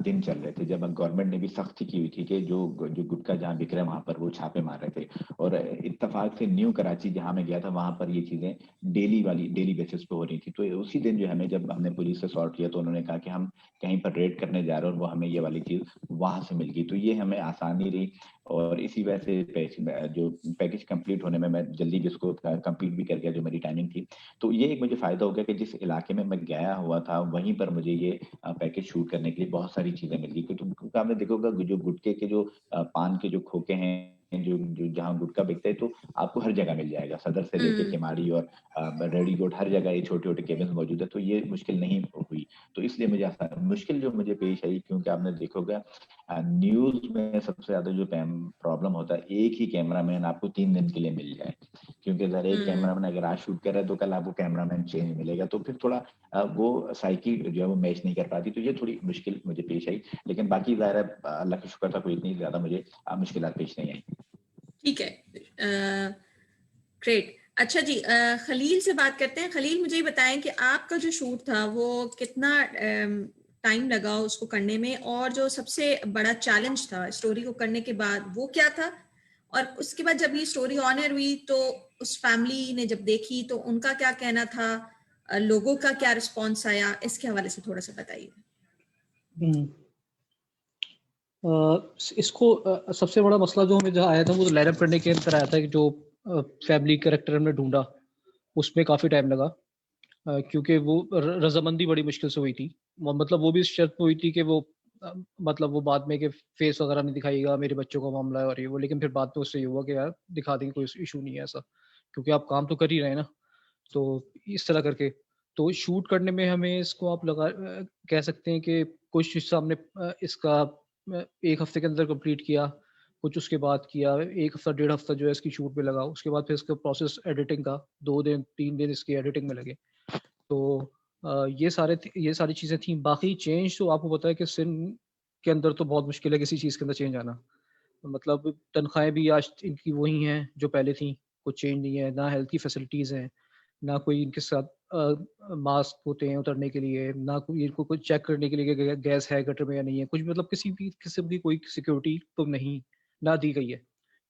दिन चल रहे थे जब गवर्नमेंट ने भी सख्ती की हुई थी कि जो गुटखा जहाँ बिक रहे हैं वहां पर वो छापे मार रहे थे। और इत्तेफाक से न्यू कराची जहाँ मैं गया था वहां पर ये चीजें डेली बेसिस पे हो रही थी। तो उसी दिन जो हमें, जब हमने पुलिस से सॉर्ट किया, तो उन्होंने कहा कि हम कहीं पर रेड करने जा रहे हैं और वो हमें ये वाली चीज वहां से मिल गई। तो ये हमें आसानी रही और इसी वजह से जो पैकेज कंप्लीट होने में मैं जल्दी जिसको कंप्लीट भी कर गया, जो मेरी टाइमिंग थी। तो ये एक मुझे फायदा हो गया कि जिस इलाके में मैं गया हुआ था वहीं पर मुझे ये पैकेज शूट करने के लिए बहुत सारी चीजें मिल गई। क्योंकि आपने देखोगा जो गुटखे के जो पान के जो खोखे हैं, जो जहाँ गुटखा बिकते हैं, तो आपको हर जगह मिल जाएगा, सदर से लेके केमाड़ी और रेडीकोट, हर जगह ये छोटे छोटे केबिन मौजूद है। तो ये मुश्किल नहीं हुई। तो इसलिए मुझे मुश्किल जो मुझे पेश आई, क्योंकि आपने देखोगा न्यूज में सबसे ज्यादा जो प्रॉब्लम होता है, एक ही कैमरामैन आपको 3 दिन के लिए मिल जाए। क्योंकि अगर एक कैमरामैन अगर आज शूट कर रहा है तो कल आपको कैमरामैन चेंज मिलेगा, तो फिर थोड़ा वो साइकी जो है वो मैच नहीं कर पाती। तो ये थोड़ी मुश्किल मुझे पेश आई, लेकिन बाकी ज़ाहिर है अल्लाह का शुक्र था, कोई इतनी ज्यादा मुझे मुश्किलात पेश नहीं आई। ठीक है, ग्रेट। अच्छा जी, खलील से बात करते हैं। खलील, मुझे बताएं कि आपका जो शूट था वो कितना टाइम लगा उसको करने में, और जो सबसे बड़ा चैलेंज था स्टोरी को करने के बाद वो क्या था, और उसके बाद जब ये स्टोरी ऑन एयर हुई तो उस फैमिली ने जब देखी तो उनका क्या कहना था, लोगों का क्या रिस्पॉन्स आया, इसके हवाले से थोड़ा सा बताइए। इसको सबसे बड़ा मसला जो हमें जहाँ आया था वो तो लाइनअप करने के अंदर आया था कि जो फैमिली कैरेक्टर हमने ढूंढा उसमें काफ़ी टाइम लगा, क्योंकि वो रजामंदी बड़ी मुश्किल से हुई थी। मतलब वो भी शर्त हुई थी कि वो मतलब वो बाद में कि फेस वगैरह नहीं दिखाएगा, मेरे बच्चों का मामला है और ये वो। लेकिन फिर बाद में उससे ये हुआ कि यार दिखा देंगे, कोई इशू नहीं है ऐसा, क्योंकि आप काम तो कर ही रहे हैं ना। तो इस तरह करके तो शूट करने में हमें इसको आप कह सकते हैं कि कुछ हिस्सा हमने इसका 1 हफ्ते के अंदर कंप्लीट किया, कुछ उसके बाद किया। 1 हफ्ता 1.5 हफ्ता जो है इसकी शूट में लगा। उसके बाद फिर इसका प्रोसेस एडिटिंग का 2 दिन 3 दिन इसकी एडिटिंग में लगे। तो ये सारी चीज़ें थी। बाकी चेंज तो आपको पता है कि सिंध के अंदर तो बहुत मुश्किल है किसी चीज़ के अंदर चेंज आना। मतलब तनख्वाहें भी आज इनकी वही हैं जो पहले थी, कुछ चेंज नहीं है, ना हेल्थ की फैसिलिटीज़ हैं, ना कोई इनके साथ मास्क होते हैं उतरने के लिए, ना कोई इनको कुछ चेक करने के लिए कि गैस है गटर में या नहीं है, कुछ मतलब किसी भी किस्म की कोई सिक्योरिटी तो नहीं, ना दी गई है।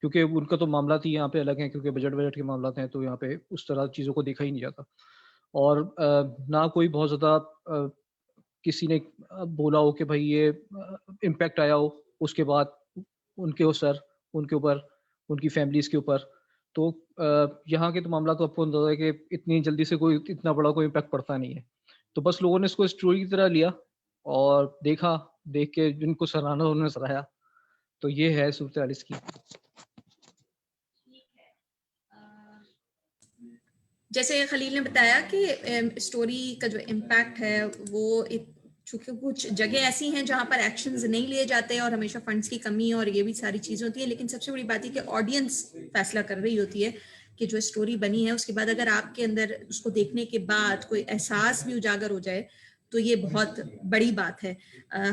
क्योंकि उनका तो मामला ही यहाँ पे अलग है, क्योंकि बजट के मामला हैं, तो यहाँ पे उस तरह चीज़ों को देखा ही नहीं जाता। और ना कोई बहुत ज़्यादा किसी ने बोला हो कि भाई ये इम्पैक्ट आया हो, उसके बाद उनके ऊपर, उनकी फैमिलीज़ के ऊपर। तो यहाँ के तो मामला तो आपको अंदाज़ा है कि इतनी जल्दी से कोई इतना बड़ा कोई इम्पैक्ट पड़ता नहीं है। तो बस लोगों ने इसको स्टोरी की तरह लिया और देख के जिनको सराहना उन्होंने सराहा। तो ये है सूरत-ए-हाल इसकी। जैसे खलील ने बताया कि स्टोरी का जो इम्पैक्ट है वो चूंकि कुछ जगह ऐसी हैं जहां पर एक्शंस नहीं लिए जाते और हमेशा फंड्स की कमी और ये भी सारी चीज़ें होती है, लेकिन सबसे बड़ी बात है कि ऑडियंस फैसला कर रही होती है कि जो स्टोरी बनी है उसके बाद अगर आपके अंदर उसको देखने के बाद कोई एहसास भी उजागर हो जाए तो ये बहुत बड़ी बात है।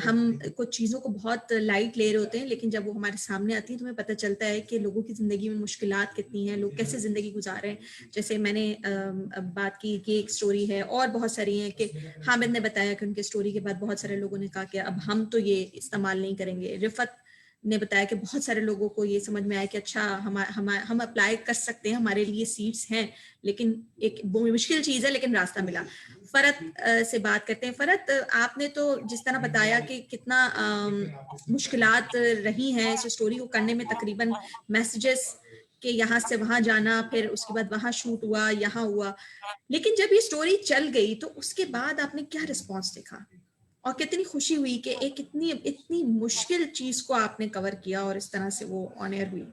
हम कुछ चीज़ों को बहुत लाइट ले रहे होते हैं, लेकिन जब वो हमारे सामने आती है तो हमें पता चलता है कि लोगों की ज़िंदगी में मुश्किलात कितनी हैं, लोग कैसे ज़िंदगी गुजार रहे हैं। जैसे मैंने बात की कि एक स्टोरी है और बहुत सारी हैं कि हामिद ने बताया कि उनके स्टोरी के बाद बहुत सारे लोगों ने कहा कि अब हम तो ये इस्तेमाल नहीं करेंगे। रिफत ने बताया कि बहुत सारे लोगों को ये समझ में आया कि अच्छा हम अप्लाई कर सकते हैं, हमारे लिए सीट्स हैं, लेकिन एक मुश्किल चीज़ है लेकिन रास्ता मिला। फरत से बात करते हैं। फरत, आपने तो जिस तरह बताया कि कितना मुश्किलात रही हैं इस स्टोरी को करने में, तकरीबन मैसेजेस कि यहाँ से वहां जाना, फिर उसके बाद वहां शूट हुआ, यहाँ हुआ, लेकिन जब ये स्टोरी चल गई तो उसके बाद आपने क्या रिस्पॉन्स देखा और कितनी खुशी हुई कि एक इतनी मुश्किल चीज को आपने कवर किया और इस तरह से वो ऑन एयर हुई?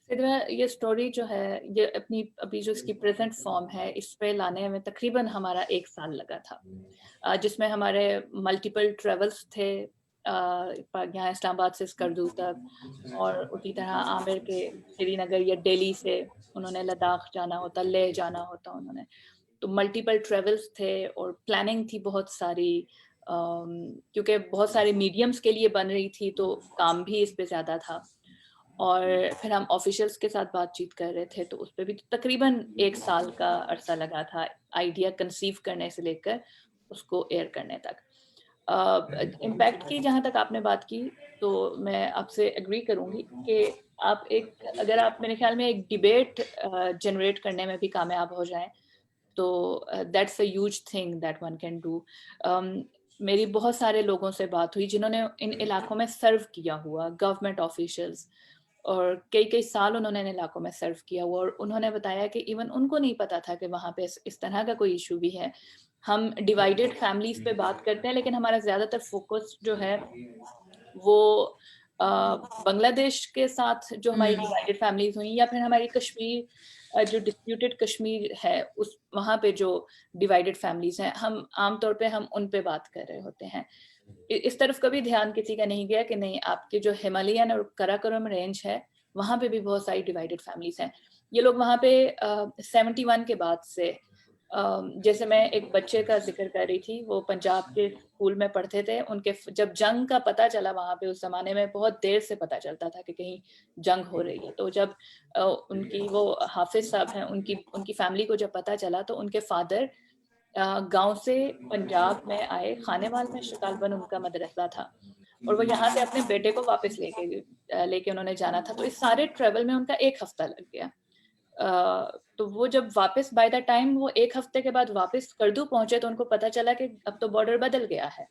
ये स्टोरी जो है, ये अपनी अभी जो इसकी प्रेजेंट फॉर्म है, इस पे लाने में तकरीबन हमारा 1 साल लगा था, जिसमें हमारे मल्टीपल ट्रेवल्स थे, यहाँ इस्लामाबाद से स्कर्दू तक, और उसी तरह आमिर के श्रीनगर या दिल्ली से उन्होंने लद्दाख जाना होता, लेह जाना होता उन्होंने। तो मल्टीपल ट्रेवल्स थे और प्लानिंग थी बहुत सारी, क्योंकि बहुत सारे मीडियम्स के लिए बन रही थी, तो काम भी इस पे ज़्यादा था। और फिर हम ऑफिशियल्स के साथ बातचीत कर रहे थे, तो उस पर भी तकरीबन 1 साल का अरसा लगा था, आइडिया कंसीव करने से लेकर उसको एयर करने तक। इम्पैक्ट की जहाँ तक आपने बात की, तो मैं आपसे एग्री करूँगी कि अगर आप मेरे ख्याल में एक डिबेट जनरेट करने में भी कामयाब हो जाएं, तो that's a huge thing that one can do. मेरी बहुत सारे लोगों से बात हुई जिन्होंने इन इलाकों में सर्व किया हुआ, गवर्नमेंट ऑफिशियल्स, और कई साल उन्होंने इन इलाकों में सर्व किया हुआ, और उन्होंने बताया कि इवन उनको नहीं पता था कि वहाँ पे इस तरह का कोई इशू भी है। हम डिवाइडेड फैमिलीज पे बात करते हैं, लेकिन हमारा ज़्यादातर फोकस जो है वो बांग्लादेश के साथ जो हमारी डिवाइडेड फैमिलीज हुई, या फिर हमारी कश्मीर जो डिस्प्यूटेड कश्मीर है, उस वहाँ पे जो डिवाइडेड फैमिलीज हैं, हम आमतौर पे हम उन पे बात कर रहे होते हैं। इस तरफ कभी ध्यान किसी का नहीं गया कि नहीं, आपके जो हिमालयन और कराकोरम रेंज है, वहाँ पे भी बहुत सारी डिवाइडेड फैमिलीज हैं। ये लोग वहाँ पे 71 के बाद से, जैसे मैं एक बच्चे का जिक्र कर रही थी, वो पंजाब के स्कूल में पढ़ते थे, उनके जब जंग का पता चला वहाँ पे, उस जमाने में बहुत देर से पता चलता था कि कहीं जंग हो रही है, तो जब उनकी वो हाफिज साहब हैं, उनकी फैमिली को जब पता चला, तो उनके फादर गांव से पंजाब में आए, खानेवाल में शकालबन उनका मदरसा था, और वो यहाँ से अपने बेटे को वापस लेके उन्होंने जाना था। तो इस सारे ट्रेवल में उनका 1 हफ्ता लग गया। तो वो जब वापस, बाय द टाइम वो 1 हफ्ते के बाद वापस स्कर्दू पहुंचे, तो उनको पता चला कि अब तो बॉर्डर बदल गया है।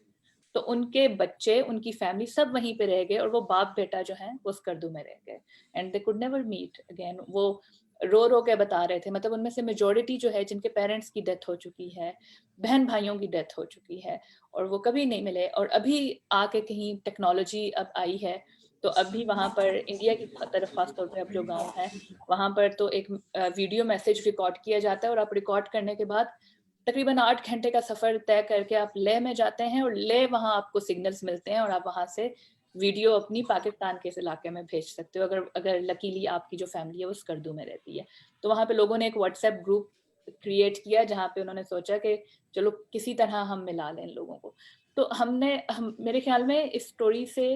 तो उनके बच्चे, उनकी फैमिली सब वहीं पे रह गए, और वो बाप बेटा जो है वो स्कर्दू में रह गए, and they could never meet again. वो रो के बता रहे थे, मतलब उनमें से मेजोरिटी जो है, जिनके पेरेंट्स की डेथ हो चुकी है, बहन भाइयों की डेथ हो चुकी है, और वो कभी नहीं मिले। और अभी आके कहीं टेक्नोलॉजी अब आई है, तो अभी वहाँ पर इंडिया की तरफ खासतौर पर अब जो गाँव है, वहाँ पर तो एक वीडियो मैसेज रिकॉर्ड किया जाता है, और आप रिकॉर्ड करने के बाद तकरीबन 8 घंटे का सफर तय करके आप लेह में जाते हैं, और लेह वहाँ आपको सिग्नल्स मिलते हैं, और आप वहाँ से वीडियो अपनी पाकिस्तान के इस इलाके में भेज सकते हो, अगर लकीली आपकी जो फैमिली है वो स्कर्दू में रहती है। तो वहाँ पे लोगों ने एक व्हाट्सएप ग्रुप क्रिएट किया जहाँ पे उन्होंने सोचा कि चलो किसी तरह हम मिला लें लोगों को। तो मेरे ख्याल में इस स्टोरी से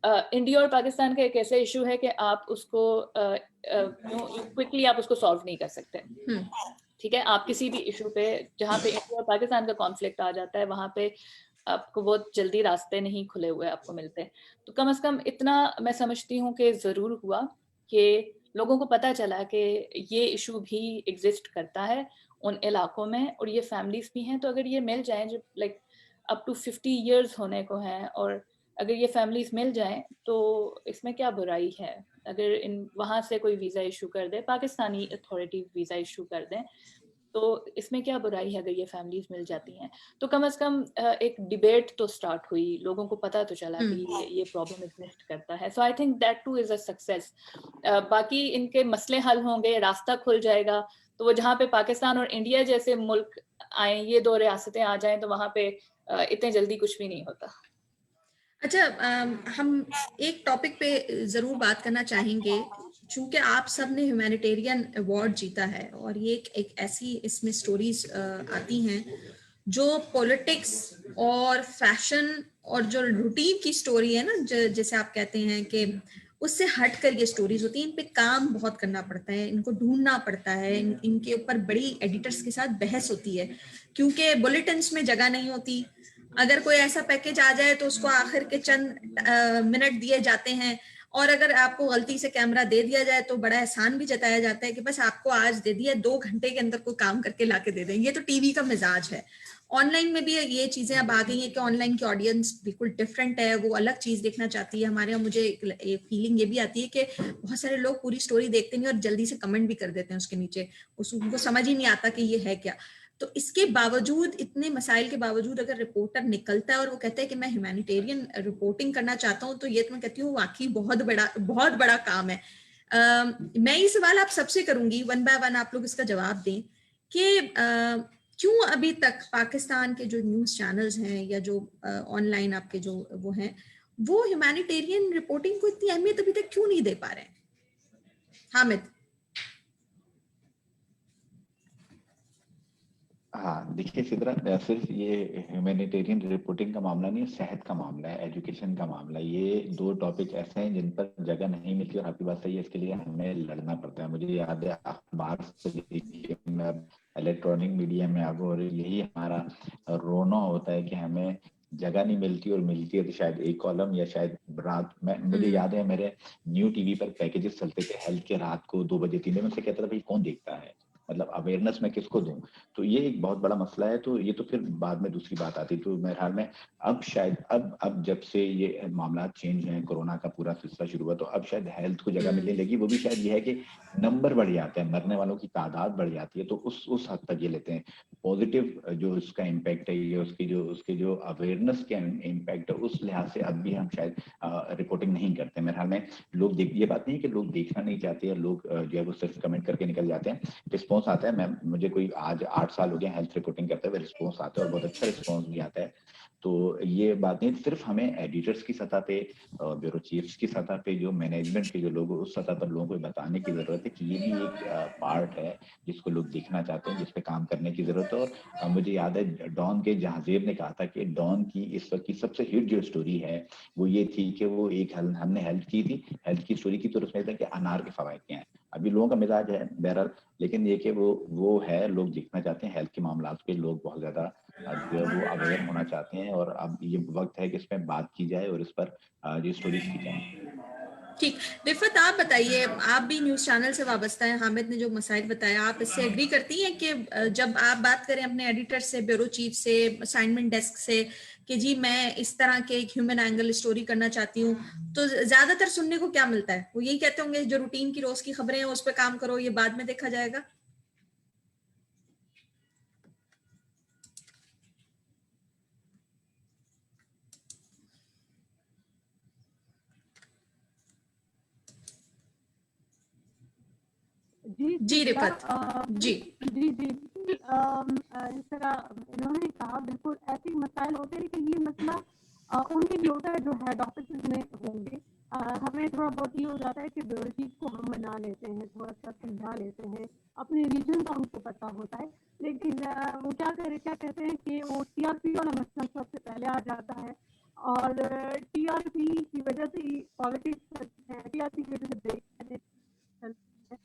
इंडिया और पाकिस्तान का एक ऐसा इशू है कि आप उसको क्विकली आप उसको सॉल्व नहीं कर सकते। ठीक है, आप किसी भी इशू पे जहाँ पे इंडिया और पाकिस्तान का कॉन्फ्लिक्ट आ जाता है वहाँ पे आपको बहुत जल्दी रास्ते नहीं खुले हुए आपको मिलते। तो कम से कम इतना मैं समझती हूँ कि ज़रूर हुआ कि लोगों को पता चला कि ये इशू भी एग्जिस्ट करता है उन इलाकों में, और ये फैमिलीज भी हैं। तो अगर ये मिल जाएं, जो लाइक अप टू 50 इयर्स होने को हैं, और अगर ये फैमिलीज मिल जाएं तो इसमें क्या बुराई है। अगर वहाँ से कोई वीज़ा इशू कर दे, पाकिस्तानी अथॉरिटी वीज़ा इशू कर दें, तो इसमें क्या बुराई है अगर ये फैमिलीज मिल जाती हैं। तो कम से कम एक डिबेट तो स्टार्ट हुई, लोगों को पता तो चला कि ये प्रॉब्लम एग्जिस्ट करता है। So I think that too is a success. बाकी इनके मसले हल होंगे, रास्ता खुल जाएगा, तो वो जहाँ पे पाकिस्तान और इंडिया जैसे मुल्क आए, ये दो रियासतें आ जाएं, तो वहाँ पे इतने जल्दी कुछ भी नहीं होता। अच्छा, हम एक टॉपिक पे जरूर बात करना चाहेंगे, चूंकि आप सब ने ह्यूमैनिटेरियन अवार्ड जीता है, और ये एक ऐसी इसमें स्टोरीज आती हैं जो पॉलिटिक्स और फैशन और जो रूटीन की स्टोरी है ना, जैसे आप कहते हैं कि उससे हटकर ये स्टोरीज होती हैं। इन पे काम बहुत करना पड़ता है, इनको ढूंढना पड़ता है, इनके ऊपर बड़ी एडिटर्स के साथ बहस होती है, क्योंकि बुलेटिन्स में जगह नहीं होती। अगर कोई ऐसा पैकेज आ जाए तो उसको आखिर के चंद मिनट दिए जाते हैं, और अगर आपको गलती से कैमरा दे दिया जाए तो बड़ा एहसान भी जताया जाता है कि बस आपको आज दे दिया, 2 घंटे के अंदर कोई काम करके लाके दे दें। ये तो टीवी का मिजाज है। ऑनलाइन में भी ये चीजें अब आ गई हैं कि ऑनलाइन की ऑडियंस बिल्कुल डिफरेंट है, वो अलग चीज देखना चाहती है। हमारे यहाँ मुझे एक फीलिंग ये भी आती है कि बहुत सारे लोग पूरी स्टोरी देखते नहीं और जल्दी से कमेंट भी कर देते हैं उसके नीचे, उनको समझ ही नहीं आता कि ये है क्या। तो इसके बावजूद, इतने मसाइल के बावजूद, अगर रिपोर्टर निकलता है और वो कहता है कि मैं ह्यूमैनिटेरियन रिपोर्टिंग करना चाहता हूँ, तो ये तो मैं कहती हूँ वाकई बहुत बड़ा काम है। मैं ये सवाल आप सबसे करूंगी, वन बाय वन आप लोग इसका जवाब दें कि क्यों अभी तक पाकिस्तान के जो न्यूज चैनल्स हैं या जो ऑनलाइन आपके जो वो हैं, वो ह्यूमैनिटेरियन रिपोर्टिंग को इतनी अहमियत अभी तक क्यों नहीं दे पा रहे हैं? हामिद। हाँ, देखिए सिद्रा, सिर्फ ये ह्यूमैनिटेरियन रिपोर्टिंग का मामला नहीं है, सेहत का मामला है, एजुकेशन का मामला है। ये 2 टॉपिक ऐसे हैं जिन पर जगह नहीं मिलती, और आपकी बात सही है, इसके लिए हमें लड़ना पड़ता है। मुझे याद है अखबार से इलेक्ट्रॉनिक मीडिया में अब, और यही हमारा रोना होता है कि हमें जगह नहीं मिलती, और मिलती है तो शायद एक कॉलम या शायद रात में। मुझे याद है मेरे न्यू टीवी पर पैकेजेस चलते थे हेल्थ के, रात को 2 बजे 3 बजे। मैं से कहता था भाई कौन देखता है, मतलब अवेयरनेस मैं किसको दूं। तो ये एक बहुत बड़ा मसला है। तो ये तो फिर बाद में दूसरी बात आती। तो मेरे ख्याल में अब शायद अब जब से ये मामला चेंज है, कोरोना का पूरा सिलसिला शुरू हुआ, तो अब शायद हेल्थ को जगह मिलने लगी। वो भी शायद ये है कि नंबर बढ़ जाते हैं, मरने वालों की तादाद बढ़ जाती है, तो उस हद तक ये लेते हैं। पॉजिटिव जो इसका इम्पैक्ट है, ये उसके जो अवेयरनेस के इम्पैक्ट है, उस लिहाज से अब भी हम शायद रिपोर्टिंग नहीं करते। मेरे ख्याल में लोग ये बात नहीं है कि लोग देखना नहीं चाहते, लोग जो है वो सिर्फ कमेंट करके निकल जाते हैं। रिस्पॉन्स आता है, मुझे कोई आज 8 साल हो गए हेल्थ रिपोर्टिंग करते हुए, रिस्पॉन्स आता है और बहुत अच्छा रिस्पॉन्स भी आता है। तो ये बात नहीं, सिर्फ हमें एडिटर्स की सतह पे, ब्यूरो चीफ्स की सतह पे, जो मैनेजमेंट के जो लोग उस सतह पर लोगों को बताने की जरूरत है कि ये भी एक पार्ट है जिसको लोग देखना चाहते हैं, जिस पे काम करने की जरूरत है। और मुझे याद है डॉन के जहांजीर ने कहा था कि डॉन की इस वक्त की सबसे हिट जो स्टोरी है वो ये थी कि वो एक हमने हेल्थ की थी, हेल्थ की स्टोरी की, तो उसमें था कि अनार के फवायद क्या है। अभी लोगों का मिजाज है बहरहाल, लेकिन ये कि वो है, लोग देखना चाहते हैं हेल्थ के मामला पे, लोग बहुत ज्यादा जो है वो अवेयर होना चाहते हैं। और अब ये वक्त है कि इस पर बात की जाए और इस पर ये स्टोरीज की जाए। ठीक, रिफत आप बताइए, आप भी न्यूज चैनल से वाबस्ता है, हामिद ने जो मसाइल बताया, आप इससे एग्री करती हैं कि जब आप बात करें अपने एडिटर से, ब्यूरो चीफ से, असाइनमेंट डेस्क से कि जी मैं इस तरह के एक ह्यूमन एंगल स्टोरी करना चाहती हूँ, तो ज्यादातर सुनने को क्या मिलता है? वो यही कहते होंगे जो रूटीन की रोज की खबरें हैं उस पर काम करो, ये बाद में देखा जाएगा। जी रिफत जी जिस तरह इन्होंने कहा, बिल्कुल ऐसे मसाइल होते हैं, लेकिन ये मसला उनके भी होता है जो हेड ऑफिस में होंगे। हमें थोड़ा बहुत ये हो जाता है कि ब्यूरो चीफ को हम मना लेते हैं, थोड़ा सा समझा लेते हैं, अपने रीजन का उनको पता होता है, लेकिन वो क्या कहते हैं कि वो टीआरपी वाला मसला सबसे पहले आ जाता है और टीआरपी की वजह से ही पॉलिटिक्स टीआरपी की वजह से देश चलते हैं।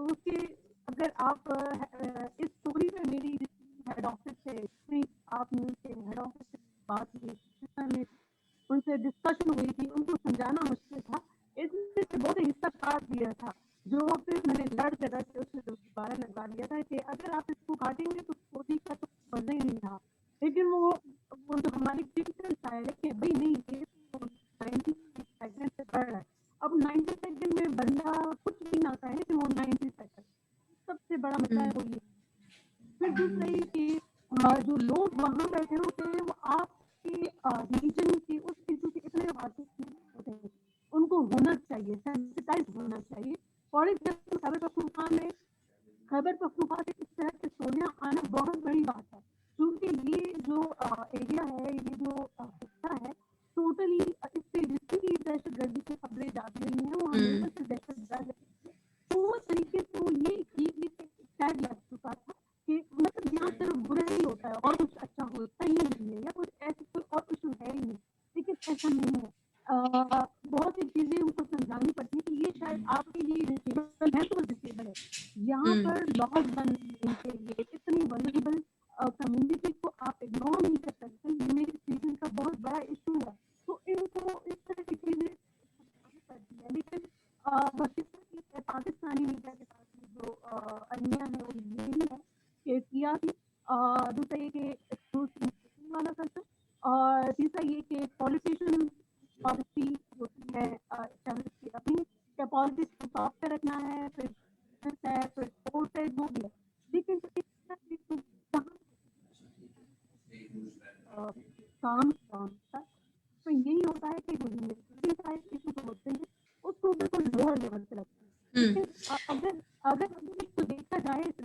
उसके अगर आप इस स्टोरी में मेरी हेड ऑफिस से आप न्यूज़ के हेड ऑफिस से बात हुई, उनसे डिस्कशन हुई थी, उनको समझाना मुश्किल था, इसलिए से बहुत हिस्सा काट दिया था, जो फिर मैंने लड़ कर उससे दोबारा लगवा लिया था कि अगर आप इसको काटेंगे तो स्टोरी का तो मजा ही नहीं था। लेकिन वो जो हमारी टिपिकल स्टाइल है कि भाई नहीं ये 90 सेकंड से बढ़ रहा है, अब 90 सेकंड में बंदा कुछ भी ना कहे कि वो 90 सेकंड, सबसे बड़ा मसला है वो ये। फिर दूसरा ये कि जो लोग वहाँ बैठे होते हैं वो आपके रीजन के उस इशू के इतने वाकिफ होते हैं, उनको होना चाहिए, सेंसिटाइज होना चाहिए। फॉर एग्जाम्पल खैबर पख्तूनख्वा से इस तरह की स्टोरियाँ आना बहुत बड़ी बात है, क्योंकि ये जो एरिया है, ये जो हिस्सा है, टोटली इस पे जितनी भी दहशतगर्दी की खबरें जाती रही हैं वो हमेशा से दहशतगर्द है। तो वो तरीके से वो ये टैग लग चुका था कि मतलब यहाँ सिर्फ बुरा ही होता है और कुछ अच्छा होता ही नहीं है, या कुछ ऐसे कोई और इशू है ही नहीं, लेकिन ऐसा नहीं है। बहुत सी चीजें उनको समझानी पड़ती है कि ये शायद आपके लिए डिसेबल है तो डिसेबल है, यहाँ पर लॉज बनने के लिए इतनी वल्नरेबल कम्युनिटी को आप इग्नोर नहीं कर सकते, ये मेरे सीजन का बहुत बड़ा इशू है। तो इनको इस तरह की चीजें करती है, लेकिन पाकिस्तानी मीडिया के साथ जो अन्याय है वो ये भी है कि किया थी, दूसरा ये कि वाला कल्चर, और तीसरा ये कि पॉलिटिशियन पॉलिसी होती है की अपनी, क्या पॉलिटिक्स को टॉप पे रखना है, फिर है, फिर स्पोर्ट्स है, जो भी है, लेकिन काम तो यही होता है कि होते हैं उसको बिल्कुल लोअर लेवल पे रखते हैं। लेकिन अगर इसको देखा जाए तो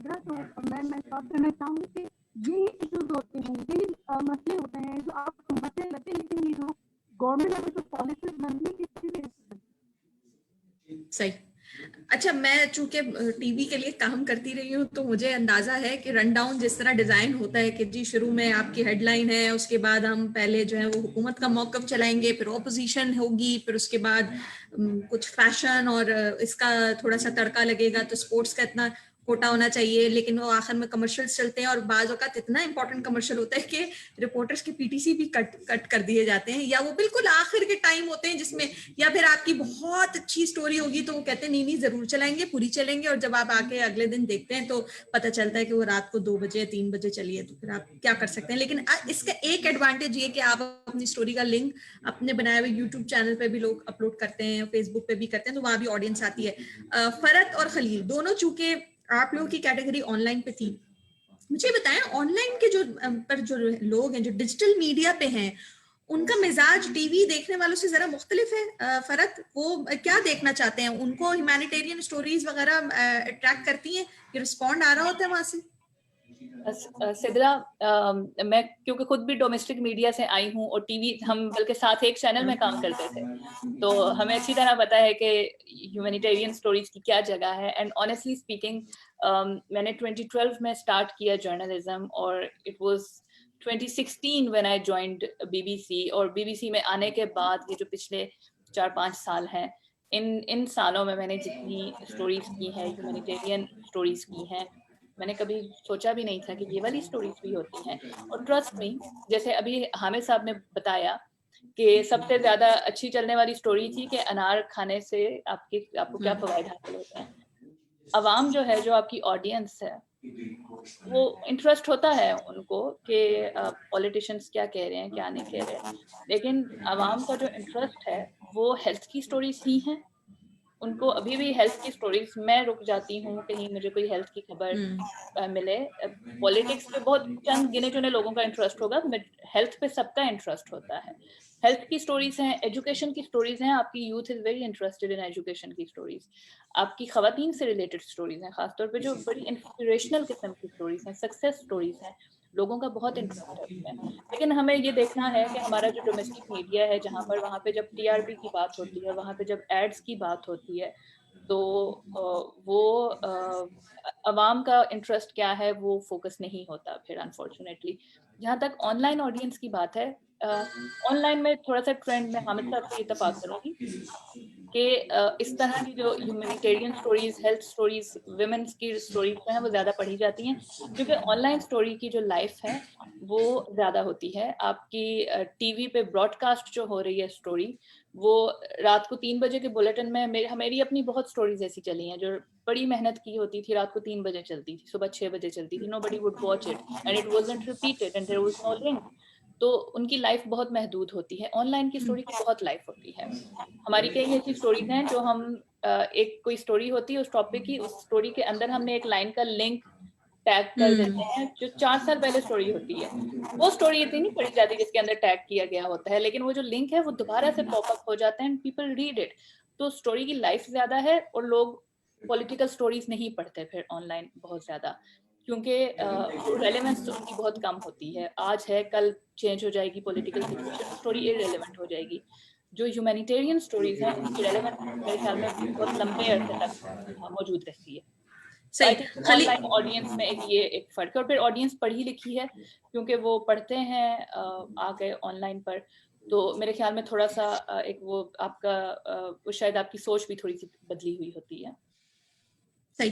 मैं बात करना चाहूँगी कि ये इश्यूज होते हैं, ये मसले होते हैं जो आपको मसले लगते हैं, लेकिन ये जो गवर्नमेंट लेवल पे पॉलिसीज बनती है इसलिए सही। अच्छा, मैं चूंकि टीवी के लिए काम करती रही हूँ तो मुझे अंदाजा है कि रन डाउन जिस तरह डिजाइन होता है कि जी शुरू में आपकी हेडलाइन है, उसके बाद हम पहले जो है वो हुकूमत का मौकफ चलाएंगे, फिर ऑपोजिशन होगी, फिर उसके बाद कुछ फैशन और इसका थोड़ा सा तड़का लगेगा, तो स्पोर्ट्स का इतना कोटा होना चाहिए, लेकिन वो आखिर में कमर्शियल्स चलते हैं और बाज़ औक़ात इतना इंपॉर्टेंट कमर्शियल होता है कि रिपोर्टर्स के पीटीसी भी कट कर दिए जाते हैं, या वो बिल्कुल आखिर के टाइम होते हैं जिसमें, या फिर आपकी बहुत अच्छी स्टोरी होगी तो वो कहते हैं नहीं जरूर चलाएंगे, पूरी चलेंगे, और जब आप आके अगले दिन देखते हैं तो पता चलता है कि वो रात को 2 बजे 3 बजे चली है, तो फिर आप क्या कर सकते हैं। लेकिन इसका एक एडवांटेज ये कि आप अपनी स्टोरी का लिंक अपने बनाए हुए यूट्यूब चैनल पे भी लोग अपलोड करते हैं, फेसबुक पे भी करते हैं, तो वहां भी ऑडियंस आती है। फरत और खलील दोनों चूंकि आप लोगों की कैटेगरी ऑनलाइन पे थी, मुझे बताएं ऑनलाइन के जो पर जो लोग हैं जो डिजिटल मीडिया पे हैं, उनका मिजाज टीवी देखने वालों से जरा मुख्तलिफ है। फरत, वो क्या देखना चाहते हैं? उनको ह्यूमैनिटेरियन स्टोरीज वगैरह अट्रैक्ट करती हैं, ये रिस्पॉन्ड आ रहा होता है वहां से? सिद्रा, मैं क्योंकि खुद भी डोमेस्टिक मीडिया से आई हूँ और टीवी, हम बल्कि साथ एक चैनल में काम करते थे, तो हमें अच्छी तरह पता है कि ह्यूमैनिटेरियन स्टोरीज की क्या जगह है। एंड ऑनेस्टली स्पीकिंग, मैंने 2012 में स्टार्ट किया जर्नलिज्म, और it was 2016 when I joined BBC। और BBC में आने के बाद ये जो पिछले 4-5 साल हैं, इन सालों में मैंने जितनी स्टोरीज की हैं, ह्यूमैनिटेरियन स्टोरीज की हैं, मैंने कभी सोचा भी नहीं था कि ये वाली स्टोरीज भी होती हैं। और ट्रस्ट मी, जैसे अभी हामिद साहब ने बताया कि सबसे ज्यादा अच्छी चलने वाली स्टोरी थी कि अनार खाने से आपको क्या फवायद हासिल होते हैं। अवाम जो है, जो आपकी ऑडियंस है, वो इंटरेस्ट होता है उनको कि पॉलिटिशियंस क्या कह रहे हैं, क्या नहीं कह रहे हैं, लेकिन अवाम का जो इंटरेस्ट है वो हेल्थ की स्टोरीज ही हैं। उनको अभी भी हेल्थ की स्टोरीज, मैं रुक जाती हूँ कहीं मुझे कोई हेल्थ की खबर मिले। पॉलिटिक्स पे बहुत चंद गिने चुने लोगों का इंटरेस्ट होगा, हेल्थ पे सबका इंटरेस्ट होता है। हेल्थ की स्टोरीज हैं, एजुकेशन की स्टोरीज हैं, आपकी youth is very interested in education की स्टोरीज, आपकी खवातीन से रिलेटेड स्टोरीज हैं, खासतौर पे जो बड़ी इंस्पिरेशनल किस्म की स्टोरीज हैं, सक्सेस स्टोरीज हैं, लोगों का बहुत इंटरेस्ट है उसमें। लेकिन हमें ये देखना है कि हमारा जो डोमेस्टिक मीडिया है, जहाँ पर वहाँ पे जब TRP की बात होती है, वहाँ पे जब एड्स की बात होती है, तो वो अवाम का इंटरेस्ट क्या है वो फोकस नहीं होता फिर अनफॉर्चुनेटली। जहाँ तक ऑनलाइन ऑडियंस की बात है, ऑनलाइन में थोड़ा सा ट्रेंड में हामिद साहब से इत्तेफाक करूँगी कि इस तरह की जो humanitarian stories, health stories, women's की स्टोरीज जो हैं वो ज़्यादा पढ़ी जाती हैं, क्योंकि ऑनलाइन स्टोरी की जो लाइफ है वो ज़्यादा होती है। आपकी टीवी पे ब्रॉडकास्ट जो हो रही है स्टोरी, वो रात को 3 बजे के बुलेटिन में मेरी अपनी बहुत स्टोरीज ऐसी चली हैं जो बड़ी मेहनत की होती थी, रात को 3 बजे चलती थी, सुबह 6 बजे चलती थी, nobody would watch it and it wasn't repeated and there was no link। तो उनकी लाइफ बहुत महदूद होती है। ऑनलाइन की स्टोरी की बहुत लाइफ होती है। हमारी कई ऐसी स्टोरीज हैं जो हम एक कोई स्टोरी होती है उस टॉपिक की, उस स्टोरी के अंदर हमने एक लाइन का लिंक टैग कर देते हैं जो 4 साल पहले स्टोरी होती है। वो स्टोरी इतनी नहीं पढ़ी जाती जिसके अंदर टैग किया गया होता है, लेकिन वो जो लिंक है वो दोबारा से पॉपअप हो जाते हैं, पीपल रीड इट। तो स्टोरी की लाइफ ज्यादा है और लोग पॉलिटिकल स्टोरीज नहीं पढ़ते फिर ऑनलाइन बहुत ज्यादा, क्योंकि रेलेवेंस उनकी बहुत कम होती है। आज है, कल चेंज हो जाएगी पॉलिटिकल सिचुएशन, स्टोरी इररिलेवेंट हो जाएगी। जो ह्यूमैनिटेरियन स्टोरीज हैं उनकी रेलेवेंस मेरे ख्याल में बहुत लंबे अरसे तक मौजूद रहती है। आई थिंक ऑनलाइन ऑडियंस में एक फर्क है। और फिर ऑडियंस पढ़ी लिखी है क्योंकि वो पढ़ते हैं आ गए ऑनलाइन पर, तो मेरे ख्याल में थोड़ा सा एक वो आपका वो शायद आपकी सोच भी थोड़ी सी बदली हुई होती है। सही।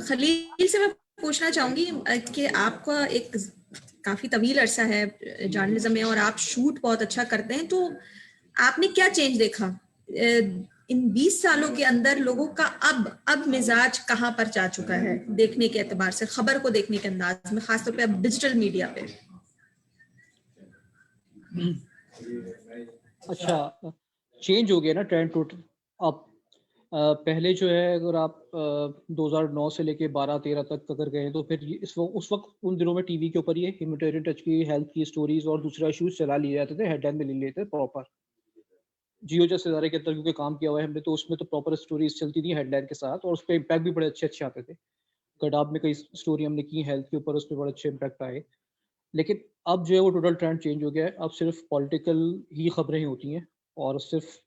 खलील से मैं पूछना चाहूंगी कि आपका एक काफी तवील अरसा है जर्नलिज्म में और आप शूट बहुत अच्छा करते हैं, तो आपने क्या चेंज देखा इन 20 सालों के अंदर? लोगों का अब मिजाज कहाँ पर जा चुका है देखने के एतबार से, खबर को देखने के अंदाज में, खासतौर पे अब डिजिटल मीडिया पे? अच्छा, चेंज हो गया ना ट्रेंड टोटल। अब पहले जो है, अगर आप 2009 से लेके 12-13 तक अगर गए तो फिर उस वक्त उन दिनों में टीवी के ऊपर ये ह्यूमैनिटेरियन टच की, हेल्थ की स्टोरीज और दूसरे इश्यूज चला लिए जाते थे, हेडलाइन में ले लेते प्रॉपर। जियो जैसे इदारे के अंदर क्योंकि काम किया हुआ है हमने, तो उसमें तो प्रॉपर स्टोरीज चलती थी हेडलाइन के साथ, और उस पर इम्पैक्ट भी बड़े अच्छे अच्छे आते थे। गडाब में कई स्टोरी हमने की हेल्थ के ऊपर, उस पर बड़े अच्छे इम्पैक्ट आए। लेकिन अब जो है वो टोटल ट्रेंड चेंज हो गया है। अब सिर्फ पॉलिटिकल ही खबरें होती हैं, और सिर्फ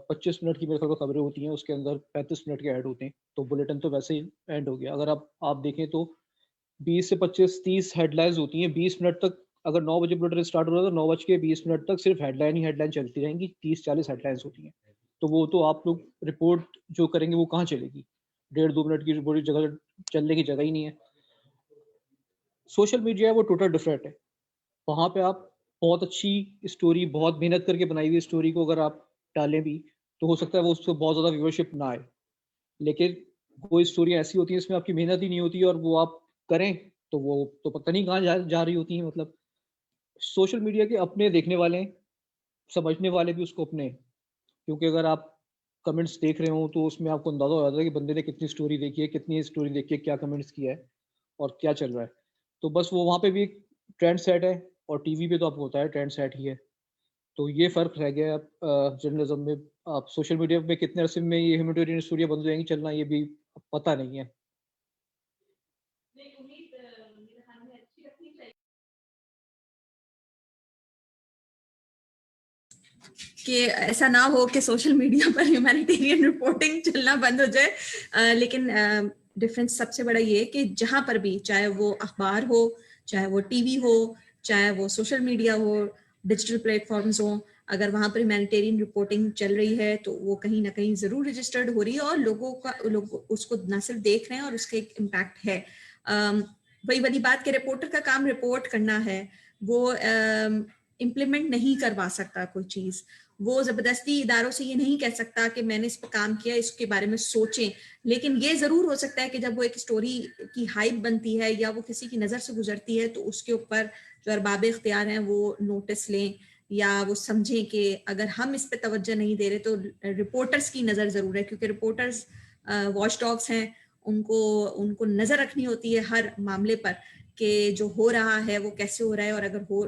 25 मिनट की मेरे ख्याल में खबरें होती हैं, उसके अंदर 35 मिनट के ऐड होते हैं, तो बुलेटिन तो वैसे ही एंड हो गया। अगर आप देखें तो 20 से 25-30 हेडलाइंस होती हैं 20 मिनट तक। अगर 9 बजे बुलेटिन स्टार्ट हो रहा है तो 9:20 तक सिर्फ हेडलाइन ही हेडलाइन चलती रहेंगी, 30-40 हेडलाइंस होती हैं। तो वो तो आप लोग रिपोर्ट जो करेंगे वो कहाँ चलेगी? 1.5-2 मिनट की रिपोर्ट जगह चलने की जगह ही नहीं है। सोशल मीडिया है वो टोटल डिफरेंट है। वहाँ पे आप बहुत अच्छी स्टोरी, बहुत मेहनत करके बनाई हुई स्टोरी को अगर आप डालें भी, तो हो सकता है वो उसको बहुत ज़्यादा व्यूअरशिप ना आए। लेकिन कोई स्टोरी ऐसी होती है जिसमें आपकी मेहनत ही नहीं होती और वो आप करें तो वो तो पता नहीं कहाँ जा रही होती है। मतलब सोशल मीडिया के अपने देखने वाले हैं, समझने वाले भी उसको अपने, क्योंकि अगर आप कमेंट्स देख रहे हो तो उसमें आपको अंदाजा हो जाता है कि बंदे ने कितनी स्टोरी देखी है, कितनी स्टोरी देखी है, क्या कमेंट्स किया है और क्या चल रहा है। तो बस वो वहाँ पे भी एक ट्रेंड सेट है, और टीवी पे तो आपको होता है ट्रेंड सेट ही है। तो ये फ़र्क रह गया है जर्नलिज्म में। आप सोशल मीडिया पे कितने अरसे में ये ह्यूमैनिटेरियन स्टोरियाँ बंद हो जाएंगी चलना, ये भी पता नहीं है। कि ऐसा ना हो कि सोशल मीडिया पर ह्यूमैनिटेरियन रिपोर्टिंग चलना बंद हो जाए, लेकिन डिफरेंस सबसे बड़ा ये कि जहां पर भी, चाहे वो अखबार हो, चाहे वो टीवी हो, चाहे वो सोशल मीडिया हो, डिजिटल प्लेटफॉर्म्स हो, अगर वहां पर ह्यूमैनिटेरियन रिपोर्टिंग चल रही है तो वो कहीं ना कहीं जरूर रजिस्टर्ड हो रही है और लोग उसको न सिर्फ देख रहे हैं और उसका एक इम्पैक्ट है। वही वाली बात कि रिपोर्टर का काम रिपोर्ट करना है, वो इम्प्लीमेंट नहीं करवा सकता कोई चीज, वो जबरदस्ती इदारों से ये नहीं कह सकता कि मैंने इस पर काम किया, इसके बारे में सोचें। लेकिन ये जरूर हो सकता है कि जब वो एक स्टोरी की हाइप बनती है या वो किसी की नजर से गुजरती है तो उसके ऊपर जो अरबाब इख्तियार हैं वो नोटिस लें या वो समझें कि अगर हम इस पे तवज्जो नहीं दे रहे तो रिपोर्टर्स की नजर जरूर है, क्योंकि रिपोर्टर्स वॉच डॉग्स हैं, उनको नजर रखनी होती है हर मामले पर कि जो हो रहा है वो कैसे हो रहा है और अगर हो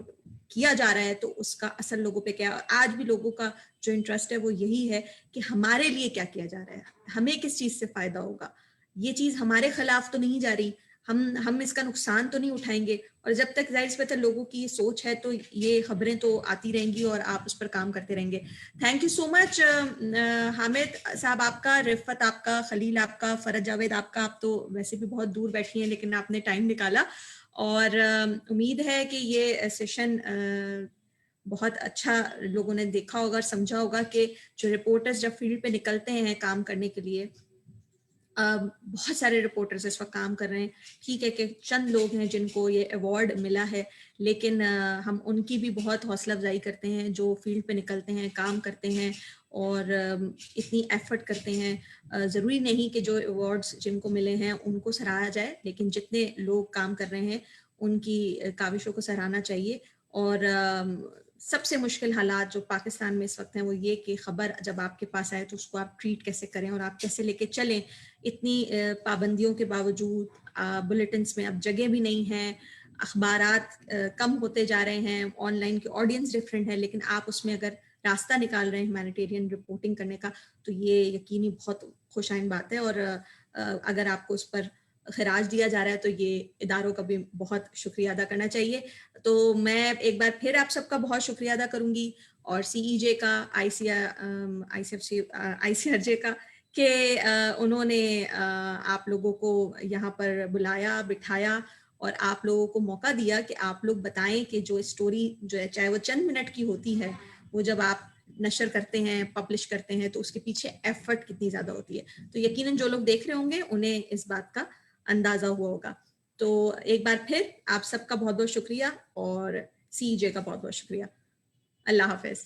किया जा रहा है तो उसका असर लोगों पे क्या। आज भी लोगों का जो इंटरेस्ट है वो यही है कि हमारे लिए क्या किया जा रहा है, हमें किस चीज से फायदा होगा, ये चीज हमारे खिलाफ तो नहीं जा रही, हम इसका नुकसान तो नहीं उठाएंगे, और जब तक जाहिर सी बात है लोगों की सोच है तो ये खबरें तो आती रहेंगी और आप उस पर काम करते रहेंगे। Thank you so much Hamid साहब आपका, रिफत आपका, खलील आपका, फरज जावेद आपका। आप तो वैसे भी बहुत दूर बैठी हैं लेकिन आपने टाइम निकाला, और उम्मीद है कि ये सेशन बहुत अच्छा लोगों ने देखा होगा और समझा होगा कि जो रिपोर्टर्स जब फील्ड पे निकलते हैं काम करने के लिए, बहुत सारे रिपोर्टर्स इस वक्त काम कर रहे हैं, ठीक है कि चंद लोग हैं जिनको ये अवार्ड मिला है, लेकिन हम उनकी भी बहुत हौसला अफजाई करते हैं जो फील्ड पे निकलते हैं, काम करते हैं और इतनी एफर्ट करते हैं। ज़रूरी नहीं कि जो अवार्ड्स जिनको मिले हैं उनको सराहा जाए, लेकिन जितने लोग काम कर रहे हैं उनकी काविशों को सराहना चाहिए। और सबसे मुश्किल हालात जो पाकिस्तान में इस वक्त हैं वो ये कि खबर जब आपके पास आए तो उसको आप ट्रीट कैसे करें और आप कैसे लेके चलें। इतनी पाबंदियों के बावजूद बुलेटिन्स में अब जगह भी नहीं है, अखबारात कम होते जा रहे हैं, ऑनलाइन की ऑडियंस डिफरेंट है, लेकिन आप उसमें अगर रास्ता निकाल रहे हैं ह्यूमैनिटेरियन रिपोर्टिंग करने का तो ये यकीनी बहुत खुशाइन बात है। और अगर आपको उस पर खराज दिया जा रहा है तो ये इदारों का भी बहुत शुक्रिया अदा करना चाहिए। तो मैं एक बार फिर आप सबका बहुत शुक्रिया अदा करूंगी, और CEJ का, ICRJ का कि उन्होंने आप लोगों को यहाँ पर बुलाया, बिठाया और आप लोगों को मौका दिया कि आप लोग बताएं कि जो स्टोरी जो है चाहे वो चंद मिनट की होती है, वो जब आप नशर करते हैं, पब्लिश करते हैं तो उसके पीछे एफर्ट कितनी ज़्यादा होती है। तो यकीनन जो लोग देख रहे होंगे उन्हें इस बात का अंदाज़ा हुआ होगा। तो एक बार फिर आप सबका बहुत बहुत शुक्रिया और CEJ का बहुत बहुत शुक्रिया। अल्लाह हाफिज़।